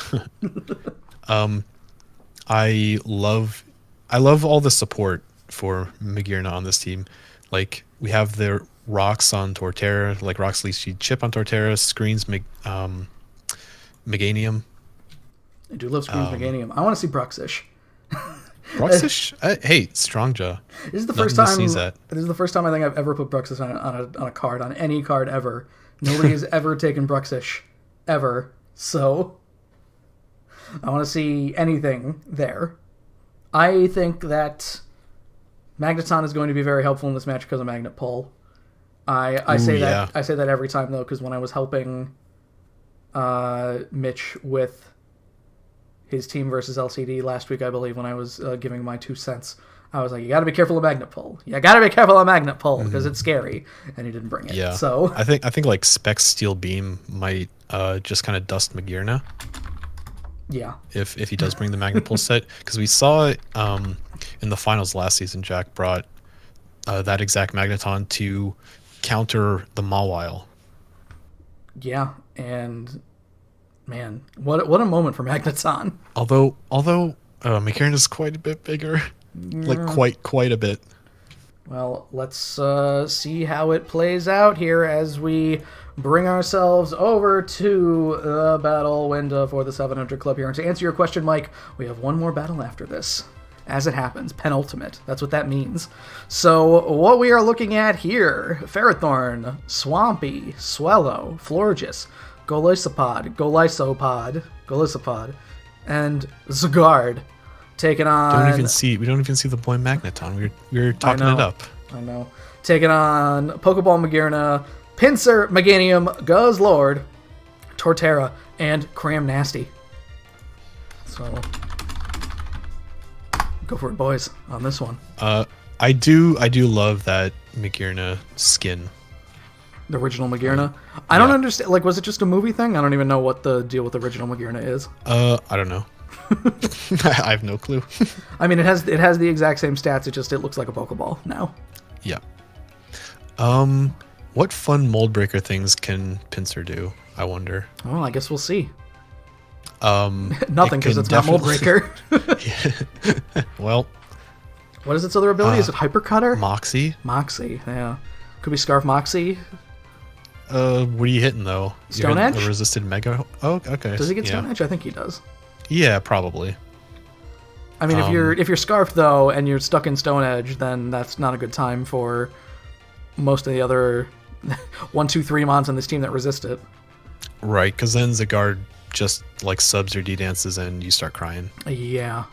I love all the support for Magearna on this team. Like, we have the rocks on Torterra, like Rock's Leech Chip on Torterra, screens Meganium. I do love screens Meganium. I want to see Bruxish. Bruxish? Hey, Strongjaw. This is the first time. This is the first time I think I've ever put Bruxish on a card, on any card ever. Nobody has ever taken Bruxish ever. So I want to see anything there. I think that Magneton is going to be very helpful in this match because of Magnet Pull. I say that every time though, because when I was helping Mitch with his team versus LCD last week, I believe, when I was giving my 2 cents, I was like, you got to be careful of Magnet Pull. You got to be careful of Magnet Pull because it's scary, and he didn't bring it. Yeah. So I think like Specs Steel Beam might just kind of dust Magearna. Yeah. If he does bring the Magnet Pull set, because we saw in the finals last season, Jack brought that exact Magneton to counter the Mawile. Yeah, and man, what a moment for Magneton. Although Magearna is quite a bit bigger, like quite a bit. Well, let's see how it plays out here as we bring ourselves over to the battle window for the 700 Club here. And to answer your question, Mike, we have one more battle after this. As it happens, penultimate. That's what that means. So what we are looking at here, Ferrothorn, Swampy, Swellow, Florges, Golisopod, and Zygarde taking on... We don't even see the boy Magneton. We're talking it up. I know. Taking on Pokeball Magearna, Pinsir, Meganium, Guzzlord, Torterra, and Cram Nasty. So, go for it, boys, on this one. I do love that Magearna skin. The original Magearna? I don't understand. Like, was it just a movie thing? I don't even know what the deal with the original Magearna is. I don't know. I have no clue. I mean, it has the exact same stats. It looks like a Pokeball now. Yeah. What fun mold breaker things can Pinsir do? I wonder. Well, I guess we'll see. Nothing, because it's not mold breaker. Well, what is its other ability? Is it Hyper Cutter? Moxie. Moxie, yeah. Could be Scarf Moxie. What are you hitting though? Stone Edge? A resisted Mega. Oh, okay. Does he get Stone Edge? I think he does. Yeah, probably. I mean, if you're Scarfed though and you're stuck in Stone Edge, then that's not a good time for most of the other 1, 2, 3 mons on this team that resist it. Right, because then Zygarde just like subs your D-dances and you start crying. Yeah.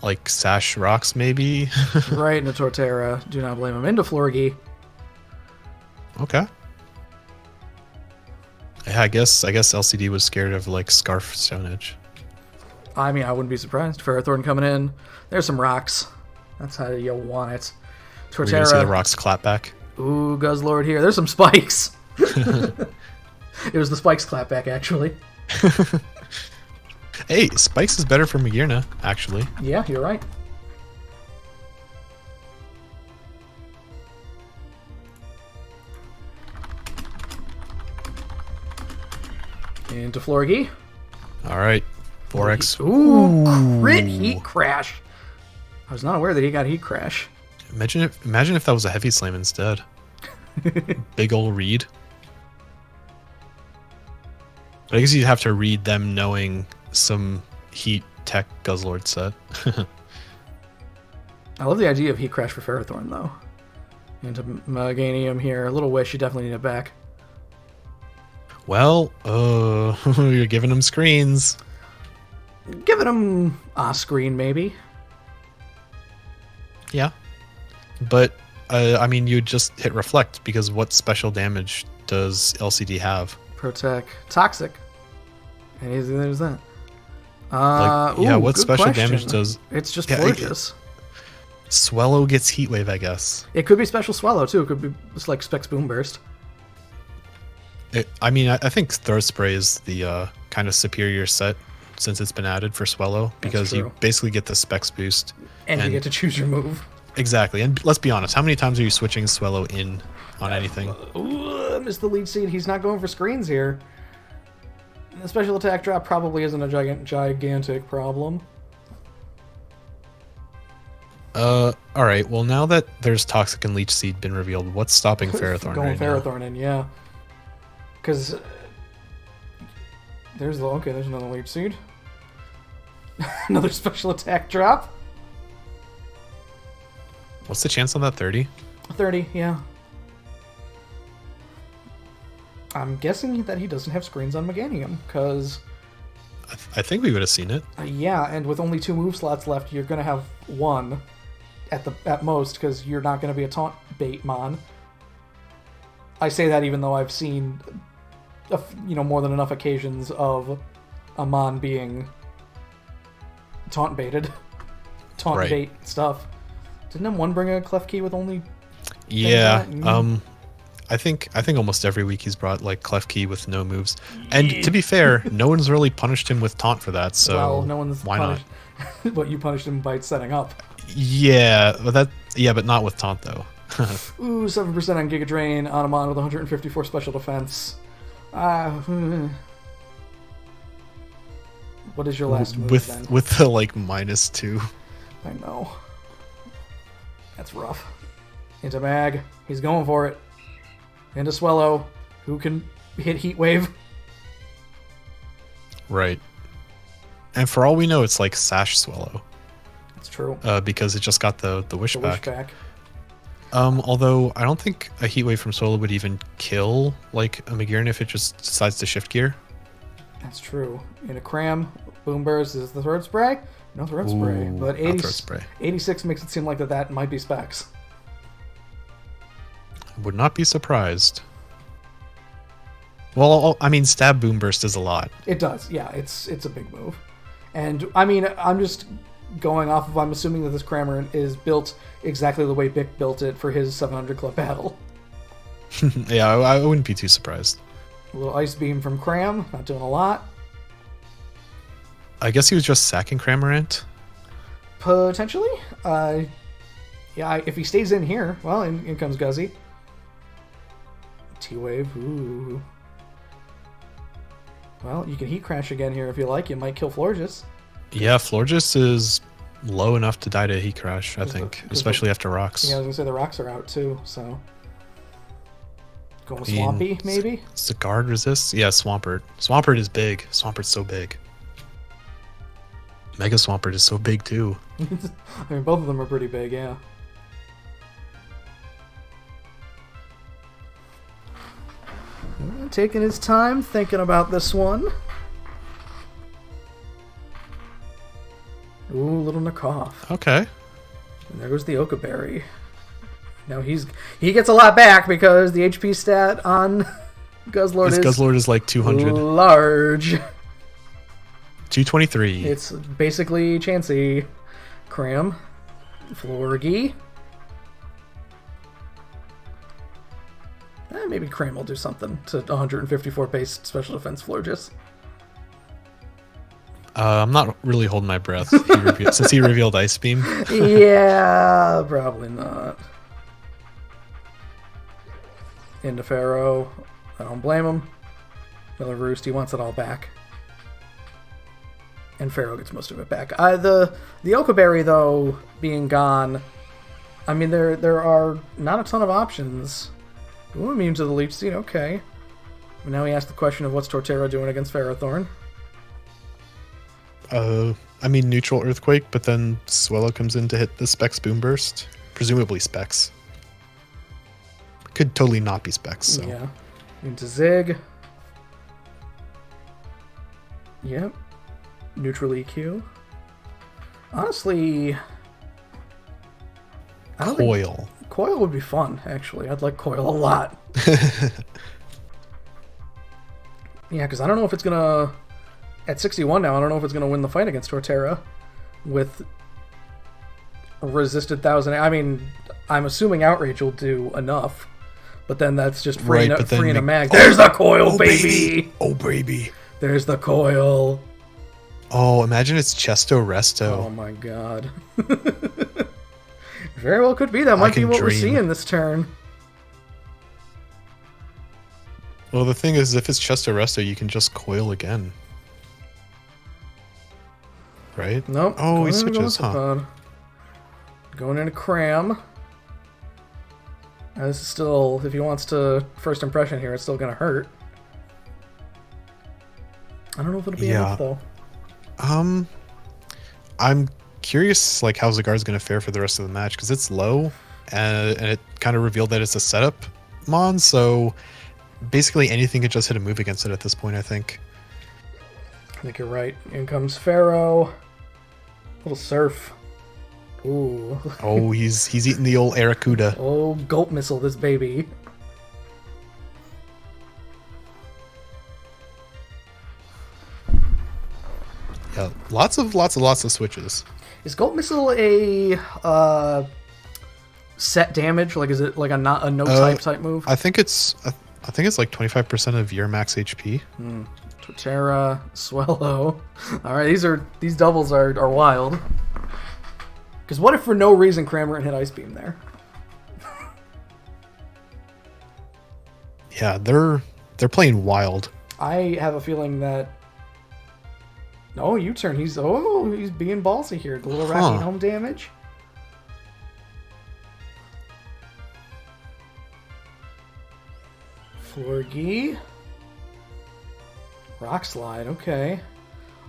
Like Sash Rocks maybe. Right into Torterra. Do not blame him. Into Florgy. Okay. Yeah, I guess LCD was scared of like Scarf Stone Edge. I mean, I wouldn't be surprised. Ferrothorn coming in. There's some rocks. That's how you want it. We're going to see the Torterra. rocks clap back. Ooh, Guzzlord here. There's some spikes. It was the spikes clapback, actually. Hey, spikes is better for Magirna, actually. Yeah, you're right. Into Florgy. All right. 4x. Ooh, crit heat crash. I was not aware that he got heat crash. Imagine if that was a heavy slam instead. Big ol' read. But I guess you'd have to read them knowing some heat tech Guzzlord set. I love the idea of heat crash for Ferrothorn, though. Into Meganium here. A little wish, you definitely need it back. Well, you're giving them screens. Giving him a screen, maybe. Yeah. But, I mean, you just hit reflect, because what special damage does LCD have? Protect. Toxic. And there's that. Yeah, ooh, what good special question. damage does... It's just Yeah, Florges. Swellow gets Heat Wave, I guess. It could be Special Swallow, too. It could be just like Specs Boom Burst. I mean, I think Throat Spray is the kind of superior set since it's been added for Swellow, because you basically get the Specs boost. And you get to choose your move. Exactly. And let's be honest, how many times are you switching Swellow in on anything? Ooh, missed the lead seed. He's not going for screens here. The special attack drop probably isn't a gigantic problem. Alright, well now that there's Toxic and Leech Seed been revealed, what's stopping Ferrothorn Going right Ferrothorn in, yeah. Because there's another Leech Seed. Another special attack drop. What's the chance on that, 30? 30, yeah. I'm guessing that he doesn't have screens on Meganium, because... I think we would have seen it. Yeah, and with only 2 move slots left, you're going to have 1 at most, because you're not going to be a taunt bait Mon. I say that even though I've seen more than enough occasions of a Mon being taunt baited. Taunt bait stuff. Didn't M1 bring a Clef Key with only... Yeah, I think almost every week he's brought like Clef Key with no moves. And to be fair, no one's really punished him with taunt for that, so well, no one's why punished. But you punished him by setting up. Yeah, but not with taunt though. Ooh, 7% on Giga Drain on a Mon with 154 special defense. What is your last move then? With the like -2. I know. That's rough. Into Mag. He's going for it. Into Swellow, who can hit Heat Wave. Right. And for all we know, it's like Sash Swellow. That's true. Because it just got the wish The back. Wish back. Although I don't think a Heat Wave from Swellow would even kill like a Magirn if it just decides to shift gear. That's true. Into Cram. Boom Burst is the Throat Spray. No Throat Spray. But 86 makes it seem like that might be Specs. Would not be surprised. Well, I mean, Stab Boom Burst is a lot. It does, yeah. It's a big move. And, I mean, I'm just going off of... I'm assuming that this Cramorant is built exactly the way Bick built it for his 700 Club battle. Yeah, I wouldn't be too surprised. A little Ice Beam from Cram. Not doing a lot. I guess he was just sacking Cramorant. Potentially. Yeah, if he stays in here, well, in comes Guzzy. T-Wave, ooh. Well, you can Heat Crash again here if you like. You might kill Florges. Yeah, Florges is low enough to die to Heat Crash, I think. Especially after rocks. Yeah, I was going to say the rocks are out too, so... Going Swampy, maybe? Does the guard resist? Yeah, Swampert. Swampert is big. Swampert's so big. Mega Swampert is so big too. I mean, both of them are pretty big, yeah. Taking his time, thinking about this one. Ooh, little Nakov. Okay. And there goes the Oka Berry. Now he gets a lot back because the HP stat on Guzzlord is like 200. Large. 223. It's basically Chansey. Cram. Florgy. Maybe Cram will do something to 154 base special defense Florges. I'm not really holding my breath since he revealed Ice Beam. Yeah, probably not. Into Pharaoh. I don't blame him. Another Roost, he wants it all back. And Pharaoh gets most of it back. The Okaberry, though, being gone, I mean, there are not a ton of options. Ooh, immune to the Leech Seed, okay. But now we ask the question of what's Torterra doing against Ferrothorn? I mean, neutral Earthquake, but then Swellow comes in to hit the Specs Boomburst. Presumably Specs. Could totally not be Specs, so. Yeah. Into Zig. Yep. Neutral EQ. Honestly, Coil. Coil would be fun, actually. I'd like Coil a lot. Yeah, because I don't know if it's going to... At 61 now, I don't know if it's going to win the fight against Torterra with resisted 1,000. I mean, I'm assuming Outrage will do enough, but then that's just freeing a mag. There's the Coil, baby! Oh, baby. There's the Coil. Oh, imagine it's Chesto Resto. Oh my god. Very well could be. That might be what we're seeing this turn. Well, the thing is, if it's Chesto Resto, you can just Coil again. Right? Nope. Oh, he switches, huh? Going into Cram. This is still, if he wants to first impression here, it's still going to hurt. I don't know if it'll be enough, though. I'm curious, like, how Zygarde's going to fare for the rest of the match, because it's low, and it kind of revealed that it's a setup mon, so basically anything could just hit a move against it at this point, I think. I think you're right. In comes Pharaoh. Little Surf. Ooh. Oh, he's eating the old Aracuda. Oh, Gulp Missile, this baby. Yeah, lots of switches. Is Gulp Missile a set damage? Like, is it like a no type move? I think it's like 25% of your max HP. Torterra, Swellow. All right, these doubles are wild. Because what if for no reason Cramorant hit Ice Beam there? Yeah, they're playing wild. I have a feeling that. No, U-turn. He's being ballsy here. The little racking home damage. Florgy. Rock Slide, okay.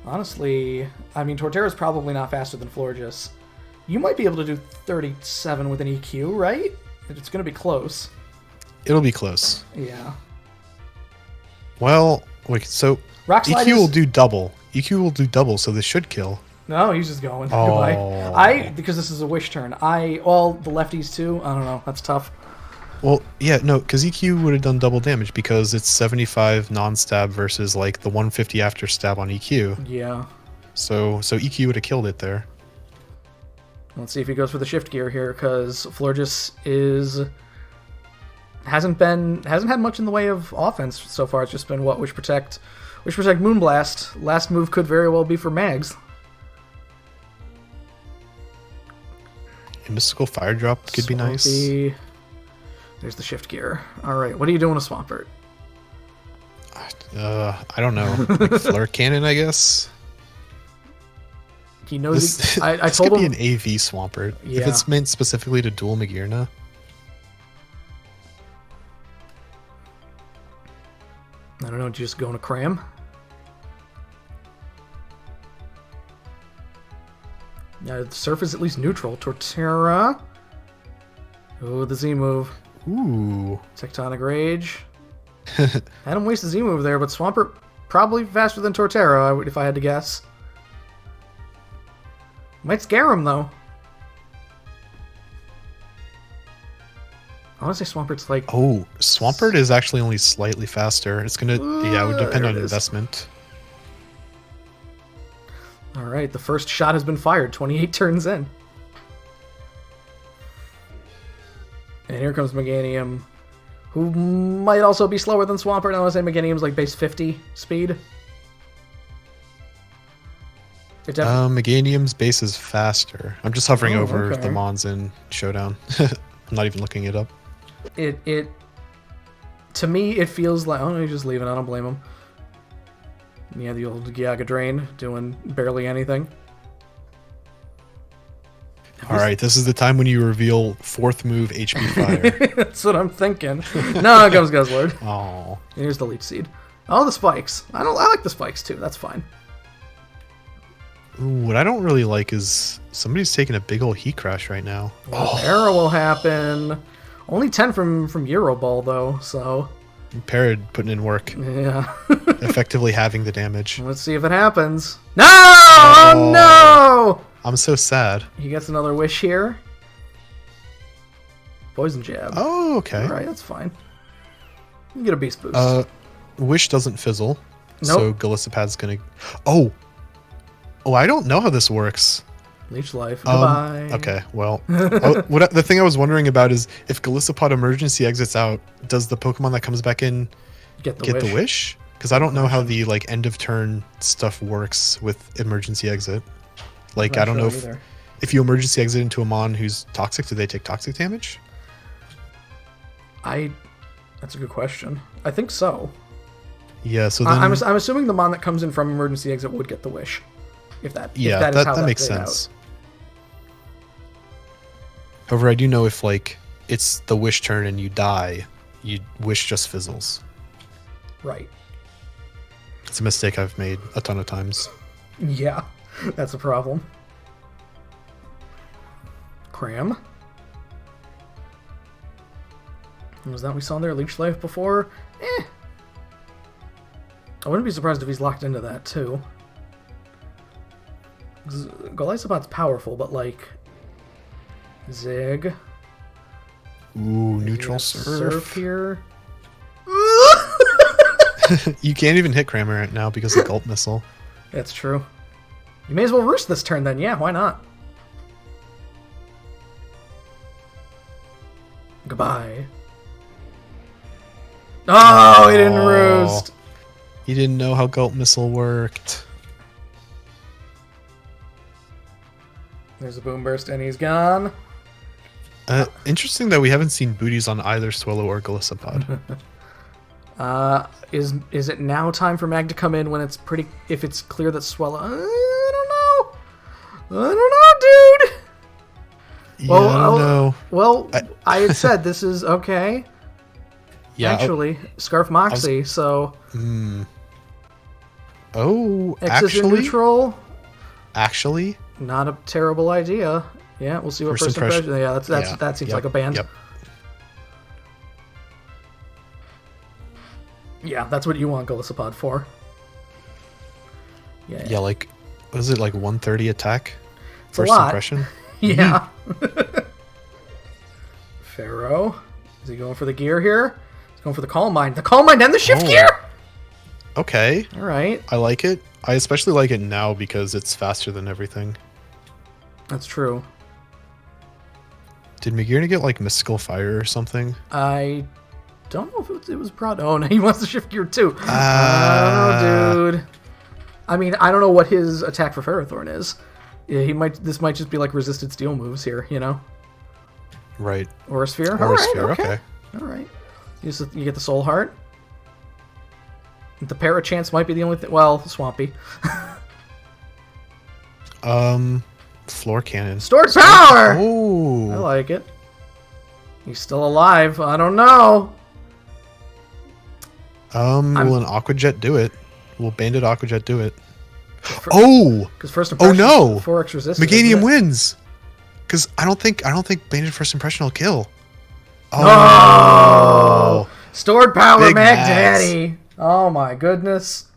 Honestly, I mean, Torterra's probably not faster than Florges. You might be able to do 37 with an EQ, right? It's going to be close. It'll be close. Yeah. Well, wait, so Rock Slide EQ will do double. EQ will do double, so this should kill. No, he's just going. Oh. Goodbye. Because this is a wish turn. Well, the lefties too. I don't know. That's tough. Well, yeah, no, because EQ would have done double damage because it's 75 non-stab versus like the 150 after stab on EQ. Yeah. So EQ would have killed it there. Let's see if he goes for the shift gear here, because Florges hasn't had much in the way of offense so far. It's just been Wish Protect, Moonblast. Last move could very well be for Mags. A Mystical Fire Drop could be nice. There's the shift gear. All right, what are you doing with Swampert? I don't know. Like Flare Cannon, I guess. He knows. This, I this told could him be an AV Swampert. Yeah. If it's meant specifically to duel Magearna. I don't know. Just going to Cram. The surf is at least neutral. Torterra. Oh, the Z move. Ooh. Tectonic Rage. Had him waste the Z move there, but Swampert probably faster than Torterra, if I had to guess. Might scare him, though. I want to say Swampert's like... Oh, Swampert is actually only slightly faster. It's going to... Yeah, it would depend on investment. All right, the first shot has been fired. 28 turns in. And here comes Meganium. who might also be slower than Swampert. I want to say Meganium's like base 50 speed. Meganium's base is faster. I'm just hovering over okay. the Mons in Showdown. I'm not even looking it up. It to me, it feels like... Oh, he's just leaving. I don't blame him. Yeah, the old Gyaga Drain doing barely anything. Alright, this is the time when you reveal 4th move HP Fire. That's what I'm thinking. No, it comes Guzzlord. Oh. Here's the Leech Seed. Oh, the spikes. I like the spikes too. That's fine. Ooh, what I don't really like is somebody's taking a big old heat crash right now. Well, Arrow will happen. Only 10 from Euroball though, so... Parrot putting in work. Yeah. Effectively having the damage. Let's see if it happens. No! Oh, no! I'm so sad. He gets another wish here. Poison Jab. Oh, okay. Alright, that's fine. You get a Beast Boost. Wish doesn't fizzle. Nope. So Galicipad's gonna... Oh! Oh, I don't know how this works. Leech Life. Goodbye. Okay, well... the thing I was wondering about is, if Galicipad emergency exits out, does the Pokemon that comes back in get the wish? Because I don't know how the like end of turn stuff works with emergency exit. Like, I don't know if you emergency exit into a Mon who's toxic, do they take toxic damage? That's a good question. I think so. Yeah, so then... I'm assuming the Mon that comes in from emergency exit would get the wish. If that is how that makes sense. However, I do know if like it's the wish turn and you die, wish just fizzles. Right. It's a mistake I've made a ton of times. Yeah, that's a problem. Cram. Was that we saw there? Leech Life before? I wouldn't be surprised if he's locked into that too. Golisopod's powerful, but like... Zig. Ooh, neutral surf. Here. You can't even hit Kramer right now because of Gulp Missile. That's true. You may as well roost this turn then. Yeah, why not? Goodbye. Oh, he didn't roost. He didn't know how Gulp Missile worked. There's a Boom Burst and he's gone. Interesting that we haven't seen booties on either Swellow or Golisopod. Is it now time for Mag to come in when it's if it's clear that Swellow... I don't know, dude. Yeah, well, I don't know. Well, I had said this is okay. Yeah, actually, Scarf Moxie. So. Oh, X is in neutral. Actually, not a terrible idea. Yeah, we'll see what first impression. Yeah, that seems like a band. Yep. Yeah, that's what you want Golisopod for. Yeah. Yeah, like, what is it, like 130 attack? It's first a lot. impression? Yeah. Pharaoh. Is he going for the gear here? He's going for the Calm Mind. The Calm Mind and the Shift Gear! Okay. All right. I like it. I especially like it now because it's faster than everything. That's true. Did Magearna get, like, Mystical Fire or something? I don't know if it was brought... Oh, no, he wants the Shift Gear, too. Oh, dude. I mean, I don't know what his attack for Ferrothorn is. Yeah, this might just be, like, resisted steel moves here, you know? Right. Aura Sphere? Aura Sphere, okay. All right. You get the Soul Heart. The Parachance might be the only thing... Well, Swampy. Floor Cannon. Stored Power! Oh. I like it. He's still alive. I don't know. Will an Aqua Jet do it? Will Bandit Aqua Jet do it? Because first impression, no! 4x resistance. Meganium wins! Because I don't think Bandit first impression will kill. Oh! Stored Power Big Mag ass. Daddy! Oh my goodness.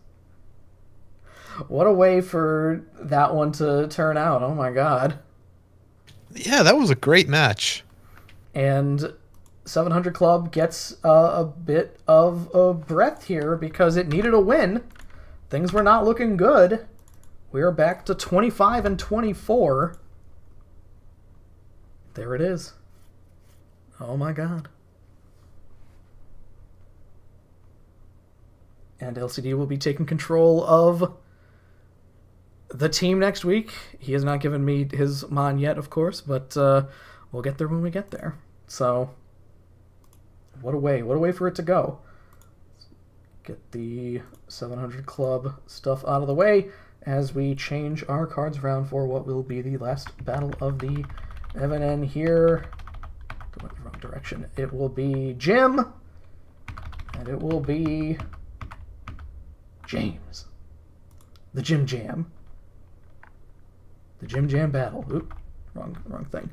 What a way for that one to turn out. Oh my god. Yeah, that was a great match. And 700 Club gets a bit of a breath here because it needed a win. Things were not looking good. We are back to 25 and 24. There it is. Oh my god. And LCD will be taking control of the team next week. He has not given me his mon yet, of course, but we'll get there when we get there. So, what a way for it to go. Get the 700 Club stuff out of the way as we change our cards around for what will be the last battle of the MNN here. Going the wrong direction. It will be Jim, and it will be James. The Jim Jam. The Jim Jam battle. Oop, wrong thing.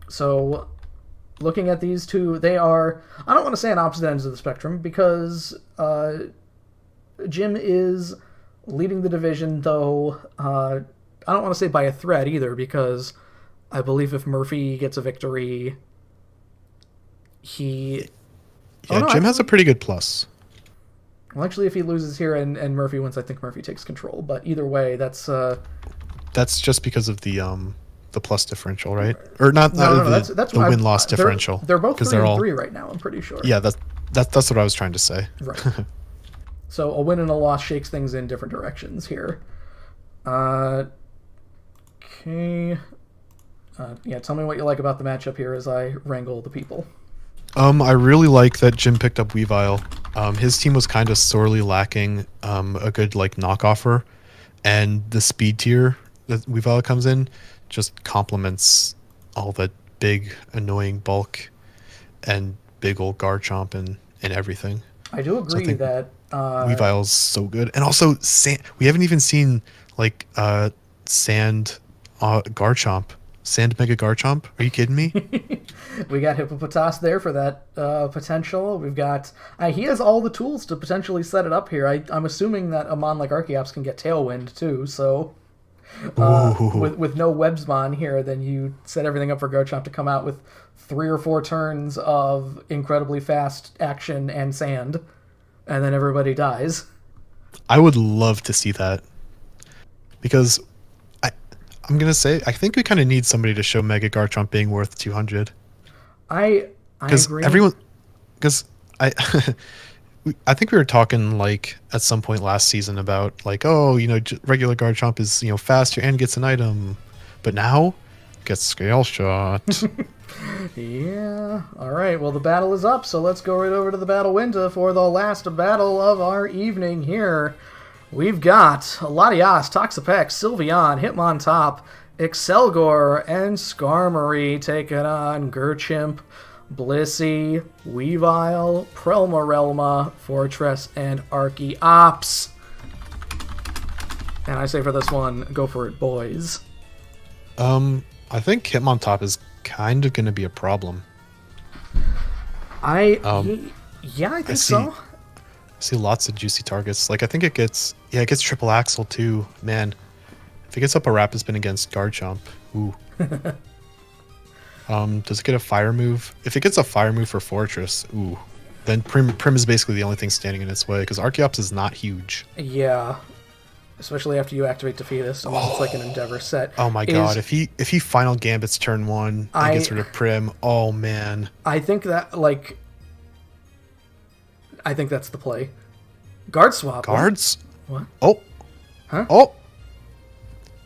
So, looking at these two, they are, I don't want to say on opposite ends of the spectrum, because Jim is leading the division, though I don't want to say by a thread either, because I believe if Murphy gets a victory, he... Yeah, Jim has a pretty good plus. Well, actually, if he loses here and Murphy wins, I think Murphy takes control. But either way, that's just because of the plus differential, right? Or not? That's the win-loss differential. They're both 3-3 right now. I'm pretty sure. Yeah, that's what I was trying to say. Right. So a win and a loss shakes things in different directions here. Okay. Yeah, tell me what you like about the matchup here as I wrangle the people. I really like that Jim picked up Weavile. His team was kind of sorely lacking a good knock-offer, and the speed tier that Weavile comes in just complements all the big annoying bulk and big old Garchomp and everything. I do agree that Weavile's so good, and also we haven't even seen Sand Garchomp. Sand Mega Garchomp? Are you kidding me? We got Hippopotas there for that potential. We've got... he has all the tools to potentially set it up here. I'm assuming that a mon like Archeops can get Tailwind, too, so... with no Websmon here, then you set everything up for Garchomp to come out with 3 or 4 turns of incredibly fast action and sand, and then everybody dies. I would love to see that. Because... I'm going to say, I think we kind of need somebody to show Mega Garchomp being worth 200. I agree. Because I think we were talking at some point last season about regular Garchomp is, faster and gets an item. But now, gets Scale Shot. Yeah. All right. Well, the battle is up, so let's go right over to the battle window for the last battle of our evening here. We've got Latias, Toxapex, Sylveon, Hitmontop, Excelgor, and Skarmory taking on Garchomp, Blissey, Weavile, Prelmarelma, Fortress, and Archeops. And I say for this one, go for it, boys. I think Hitmontop is kind of going to be a problem. I think so. I see lots of juicy targets. I think it gets triple axle too. Man, if it gets up a rapid spin against Garchomp, ooh. Does it get a fire move? If it gets a fire move for Fortress, ooh, then Prim is basically the only thing standing in its way because Archeops is not huge. Yeah, especially after you activate Defeatist, unless it's like an Endeavor set. Oh my god, if he final gambits turn 1 and gets rid of Prim, oh man. I think that I think that's the play. Guard swap. Guards? What? Oh. Huh?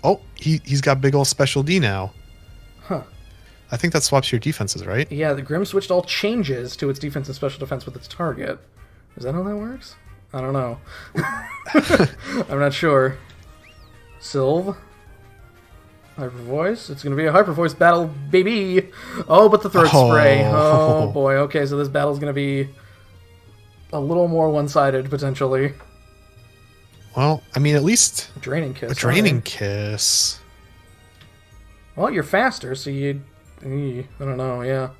Oh, he's got big old special D now. Huh. I think that swaps your defenses, right? Yeah, the Grim switched all changes to its defense and special defense with its target. Is that how that works? I don't know. I'm not sure. Sylve? Hyper Voice? It's going to be a Hyper Voice battle, baby! Oh, but the third spray. Oh, boy. Okay, so this battle's going to be a little more one-sided, potentially. Well, I mean, at least... Draining Kiss. A Draining Kiss. Well, you're faster, so you... I don't know, yeah.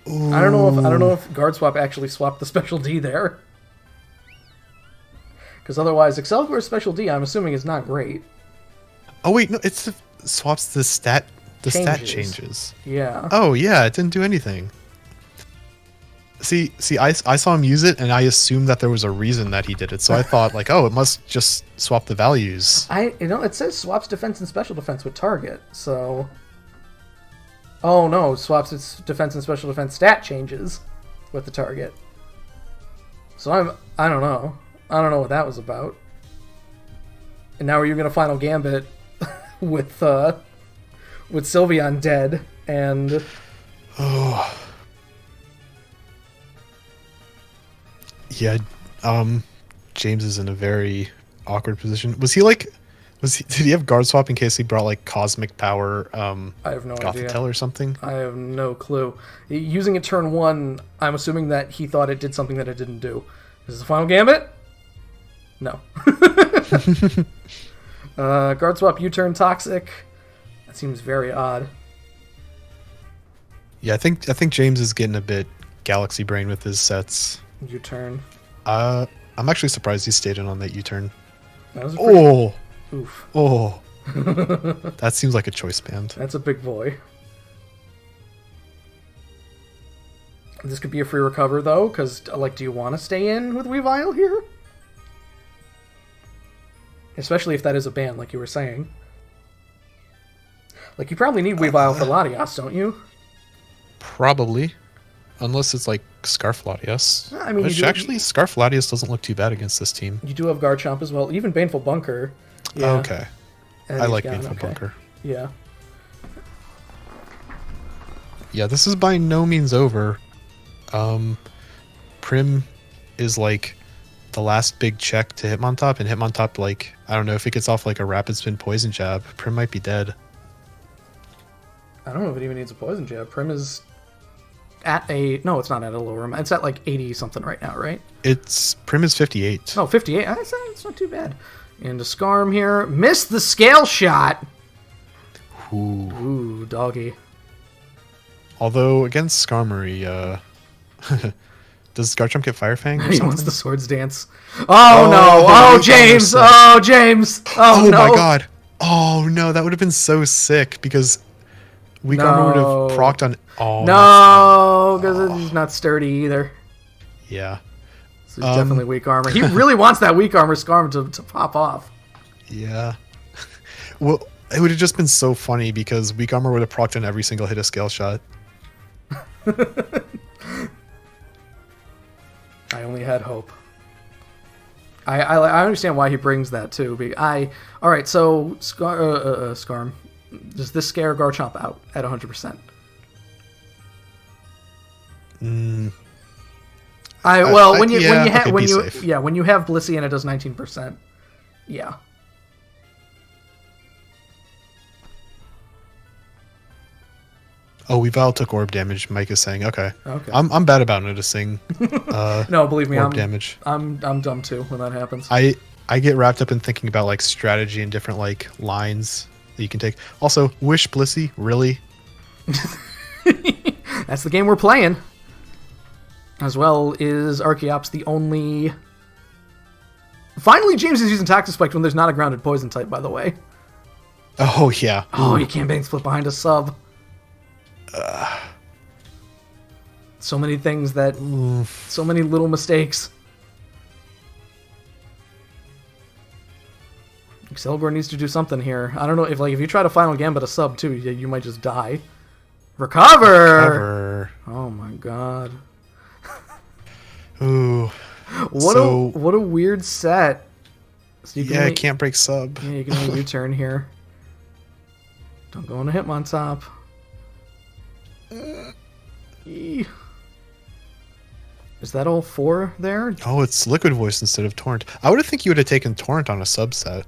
Ooh. I don't know if Guard Swap actually swapped the Special D there. Because otherwise, Excelgor's Special D, I'm assuming, is not great. Oh, wait, no, it swaps the stat changes. Yeah. Oh, yeah, it didn't do anything. See, I saw him use it, and I assumed that there was a reason that he did it. So I thought, it must just swap the values. It says swaps defense and special defense with target, so... Oh, no, swaps its defense and special defense stat changes with the target. So I don't know. I don't know what that was about. And now are you gonna final gambit with Sylveon dead and Oh. Yeah, James is in a very awkward position. Did he have guard swap in case he brought like cosmic power I have no idea. Gothitelle or something? I have no clue. Using it turn 1, I'm assuming that he thought it did something that it didn't do. Is this the final gambit? No. Guard swap U-turn toxic. That seems very odd. Yeah, I think James is getting a bit galaxy brain with his sets. U-turn. I'm actually surprised he stayed in on that U-turn. That was a pretty... Oof. Oh. That seems like a choice band. That's a big boy. This could be a free recover, though, because, like, do you want to stay in with Weavile here? Especially if that is a ban, like you were saying. Like, you probably need Weavile for Latias, don't you? Probably. Unless it's, like, Scarf Latias. I mean, Which, actually, Scarf Latias doesn't look too bad against this team. You do have Garchomp as well. Even Baneful Bunker. Yeah. Okay. And I like Baneful Bunker. Yeah. Yeah, this is by no means over. Prim is like the last big check to Hitmontop, and Hitmontop, like, I don't know, if it gets off like a rapid spin poison jab, Prim might be dead. I don't know if it even needs a poison jab. Prim is at a... No, it's not at a lower... It's at like 80 something right now, right? Prim is 58. Oh, 58. It's not too bad. Into Scarm here. Missed the scale shot. Ooh, doggy. Although, against Skarmory, does Garchomp get Fire Fang or something? He wants the Swords Dance. Oh no! Oh, James! Oh, James! Oh, no! My god! Oh, no, that would have been so sick, because Weak Armor would have procced on... Oh, no, because he's not sturdy either. Yeah. So he's definitely Weak Armor. He really wants that Weak Armor Scarm to pop off. Yeah. Well, it would have just been so funny, because Weak Armor would have procced on every single hit of Scale Shot. I only had hope. I understand why he brings that too. All right, so Scarm, does this scare Garchomp out at 100%? When you have Blissey and it does 19%, yeah. Oh, Weavile took orb damage. Mike is saying, okay. I'm bad about noticing. No, believe me, orb damage. I'm dumb too when that happens. I get wrapped up in thinking about like strategy and different like lines that you can take. Also, Wish Blissey, really? That's the game we're playing. As well is Archeops the only... Finally, James is using Toxic Spike when there's not a grounded poison type, by the way. Oh, yeah. Oh, you can't bank split behind a sub. So many things that... So many little mistakes. Excelgor needs to do something here. I don't know, if you try to Final Gambit a sub, too, you might just die. Recover! Oh my god. Ooh. What a weird set. So I can't break sub. Yeah, you can only U-turn here. Don't go into Hitmontop. Is that all 4 there? Oh, it's Liquid Voice instead of Torrent. I would have think you would have taken Torrent on a subset.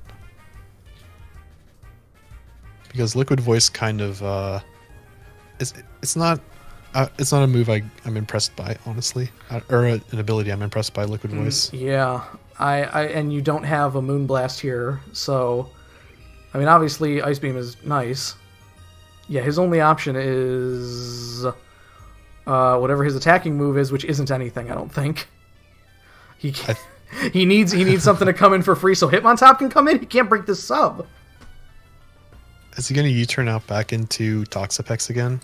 Because Liquid Voice kind of it's not a move I'm impressed by, honestly, or an ability I'm impressed by. Liquid Voice. Yeah, and you don't have a Moonblast here, so I mean, obviously Ice Beam is nice. Yeah, his only option is whatever his attacking move is, which isn't anything, I don't think. He needs something to come in for free, so Hitmontop can come in. He can't break this sub. Is he going to U-turn out back into Toxapex again?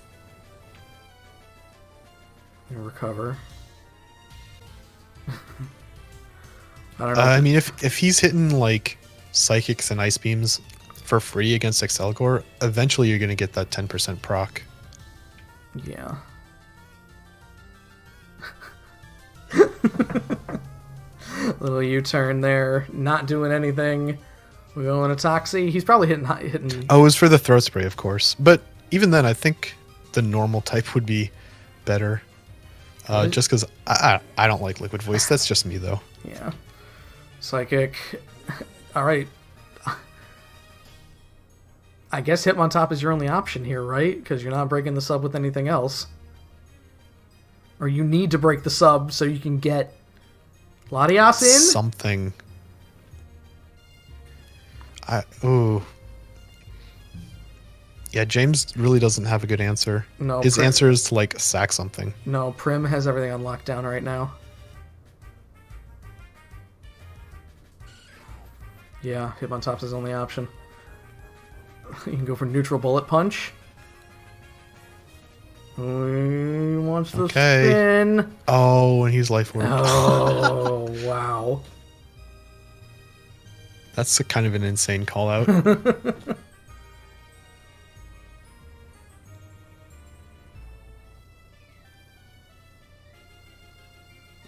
Recover. I don't know. I mean, if he's hitting like Psychics and Ice Beams for free against Excelgor, eventually you're going to get that 10% proc. Yeah. Little U-turn there, not doing anything. We go into Toxie. He's probably hitting. Oh, it was for the throat spray, of course. But even then, I think the normal type would be better. Just because I don't like Liquid Voice. That's just me, though. Yeah. Psychic. All right. I guess Hitmontop is your only option here, right? Because you're not breaking the sub with anything else. Or you need to break the sub so you can get Latias in? Something. Ooh. Yeah, James really doesn't have a good answer. No, his answer is to like sack something. No, Prim has everything on lockdown right now. Yeah, Hitmontop's his only option. You can go for neutral bullet punch. He wants to spin. Oh, and he's life orb. Oh, wow. That's a kind of an insane call out.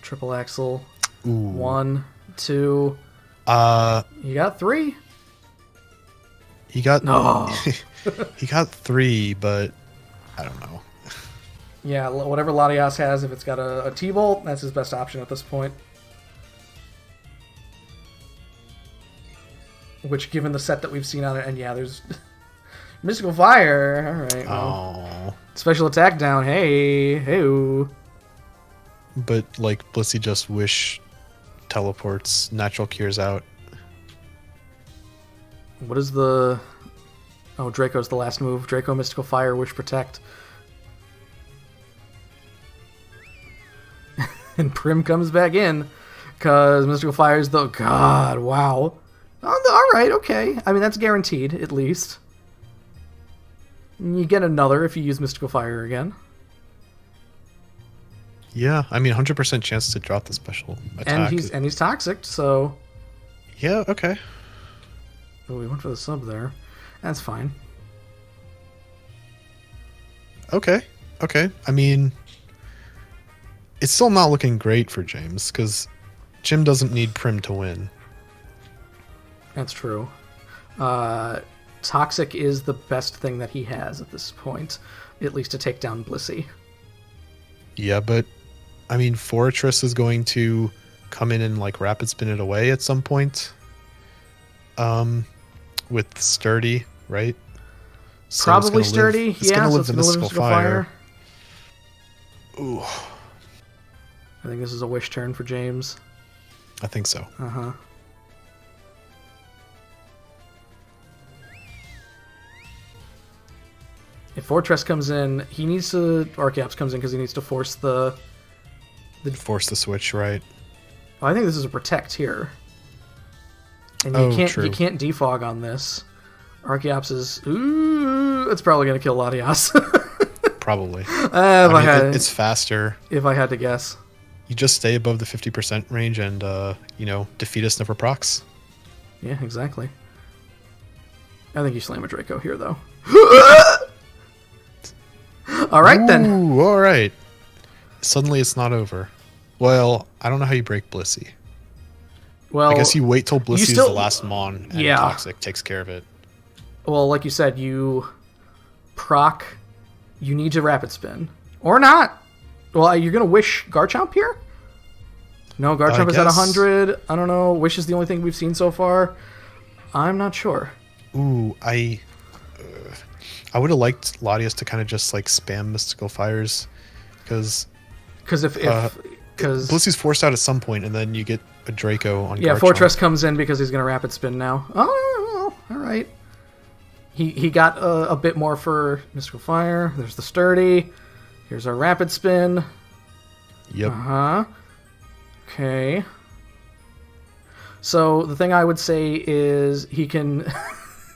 Triple axle. Ooh. 1, 2. You got 3? He got No. he got 3, but I don't know. Yeah, whatever Latias has, if it's got a T-bolt, that's his best option at this point. Which, given the set that we've seen on it, and yeah, there's Mystical Fire. All right. Well, special attack down. Hey. But like Blissey just wish teleports, natural cures out. What is the... Oh, Draco's the last move. Draco, Mystical Fire, Wish Protect. And Prim comes back in, because Mystical Fire's the... God, wow. Oh, alright, okay. I mean, that's guaranteed, at least. You get another if you use Mystical Fire again. Yeah, I mean, 100% chance to drop the special attack. And he's toxic, so... Yeah, okay. Oh, we went for the sub there. That's fine. Okay. I mean, it's still not looking great for James, because Jim doesn't need Prim to win. That's true. Toxic is the best thing that he has at this point, at least to take down Blissey. Yeah, but, I mean, Fortress is going to come in and, like, rapid spin it away at some point. With Sturdy, right? So probably Sturdy, it's gonna live so the Mystical Fire. Ooh. I think this is a wish turn for James. I think so. Uh-huh. If Fortress comes in, he needs to... Archeops comes in because he needs to force the... Force the switch, right? Well, I think this is a protect here. And true. You can't defog on this. Archeops is... Ooh, it's probably going to kill Latias. Probably. It's faster. If I had to guess. You just stay above the 50% range and, defeat us never procs. Yeah, exactly. I think you slam a Draco here, though. All right, then. Ooh, all right. Suddenly it's not over. Well, I don't know how you break Blissey. Well, I guess you wait till Blissey is the last Mon and yeah. Toxic takes care of it. Well, like you said, you proc, you need to rapid spin. Or not. Well, you're going to wish Garchomp here? No, Garchomp is at 100. I don't know. Wish is the only thing we've seen so far. I'm not sure. Ooh, I would have liked Latias to kind of just like spam Mystical Fires. Because if Blissey's forced out at some point and then you get a Draco on Garchomp. Fortress comes in because he's going to rapid spin now. Oh, all right. He got a bit more for Mystical Fire. There's the Sturdy. Here's our rapid spin. Yep. Uh-huh. Okay. So the thing I would say is he can...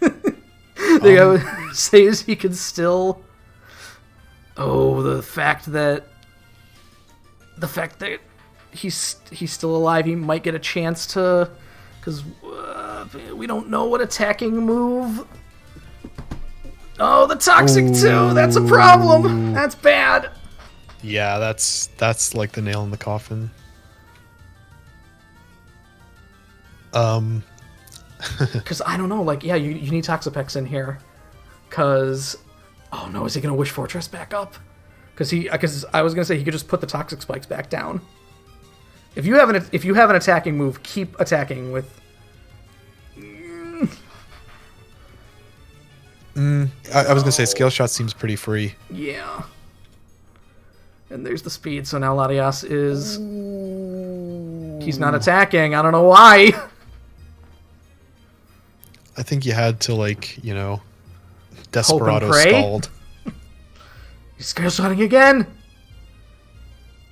the thing I would say is he can still... Oh, the fact that he's still alive, he might get a chance to... Because we don't know what attacking move... Oh, the Toxic too! That's a problem! That's bad! Yeah, that's like the nail in the coffin. Because I don't know, like, yeah, you need Toxapex in here. Because, oh no, is he going to Wish Fortress back up? Because I was going to say he could just put the Toxic Spikes back down. If you have an attacking move, keep attacking with... I was going to say Scale Shot seems pretty free. Yeah. And there's the speed, so now Latias is... He's not attacking, I don't know why. I think you had to, like, you know, Desperado pray? stalled. He's Scale Shotting again!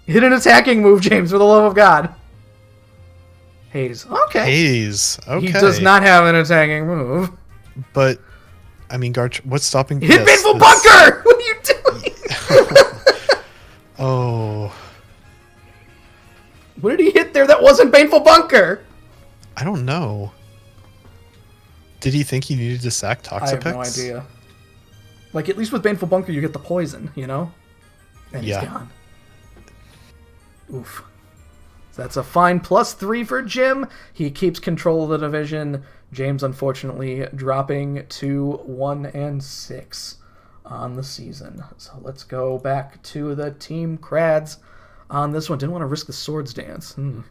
Hit an attacking move, James, for the love of God. Haze. Okay. Haze. Okay. He does not have an attacking move. But, I mean, what's stopping... Hit Baneful Bunker! What are you doing? Oh. What did he hit there that wasn't Baneful Bunker? I don't know. Did he think he needed to sack Toxapex? I have no idea. Like, at least with Baneful Bunker, you get the poison, you know? And he's gone. Oof. So that's a fine +3 for Jim. He keeps control of the division. James, unfortunately, dropping to 1-6 on the season. So let's go back to the Team Crads on this one. Didn't want to risk the Swords Dance. On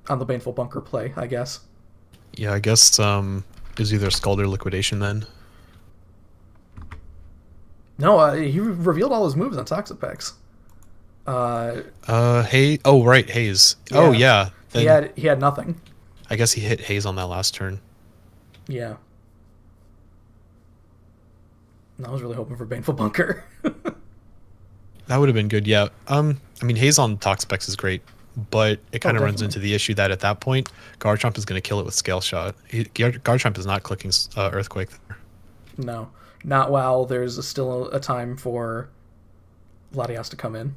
the Baneful Bunker play, I guess. Yeah, I guess is either Scald or Liquidation then. No, he revealed all his moves on Toxapex. Haze. Oh, right, Haze. Yeah. Oh, yeah. Then He had nothing. I guess he hit Haze on that last turn. Yeah. I was really hoping for Baneful Bunker. That would have been good, yeah. I mean, Haze on Toxapex is great, but it kind of runs definitely. into the issue that at that point, Garchomp is going to kill it with Scale Shot. Garchomp is not clicking Earthquake there. No. Not while there's still a time for Latias to come in.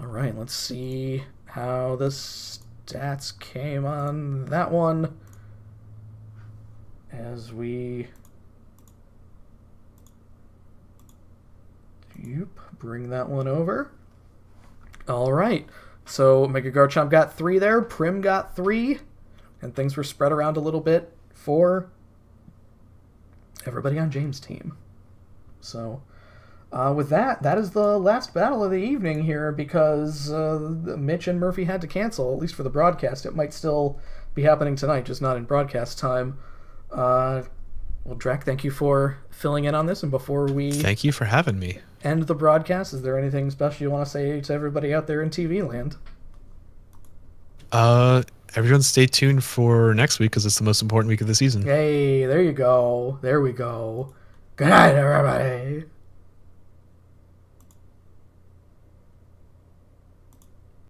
Alright, let's see how the stats came on that one. As we... bring that one over. Alright, so Mega Garchomp got 3 there, Prim got 3, and things were spread around a little bit for everybody on James' team. So, with that is the last battle of the evening here because Mitch and Murphy had to cancel, at least for the broadcast. It might still be happening tonight, just not in broadcast time. Well, Drac, thank you for filling in on this, and before we... Thank you for having me. End the broadcast, is there anything special you want to say to everybody out there in TV land? Everyone stay tuned for next week because it's the most important week of the season. Hey, there you go. There we go. Good night, everybody.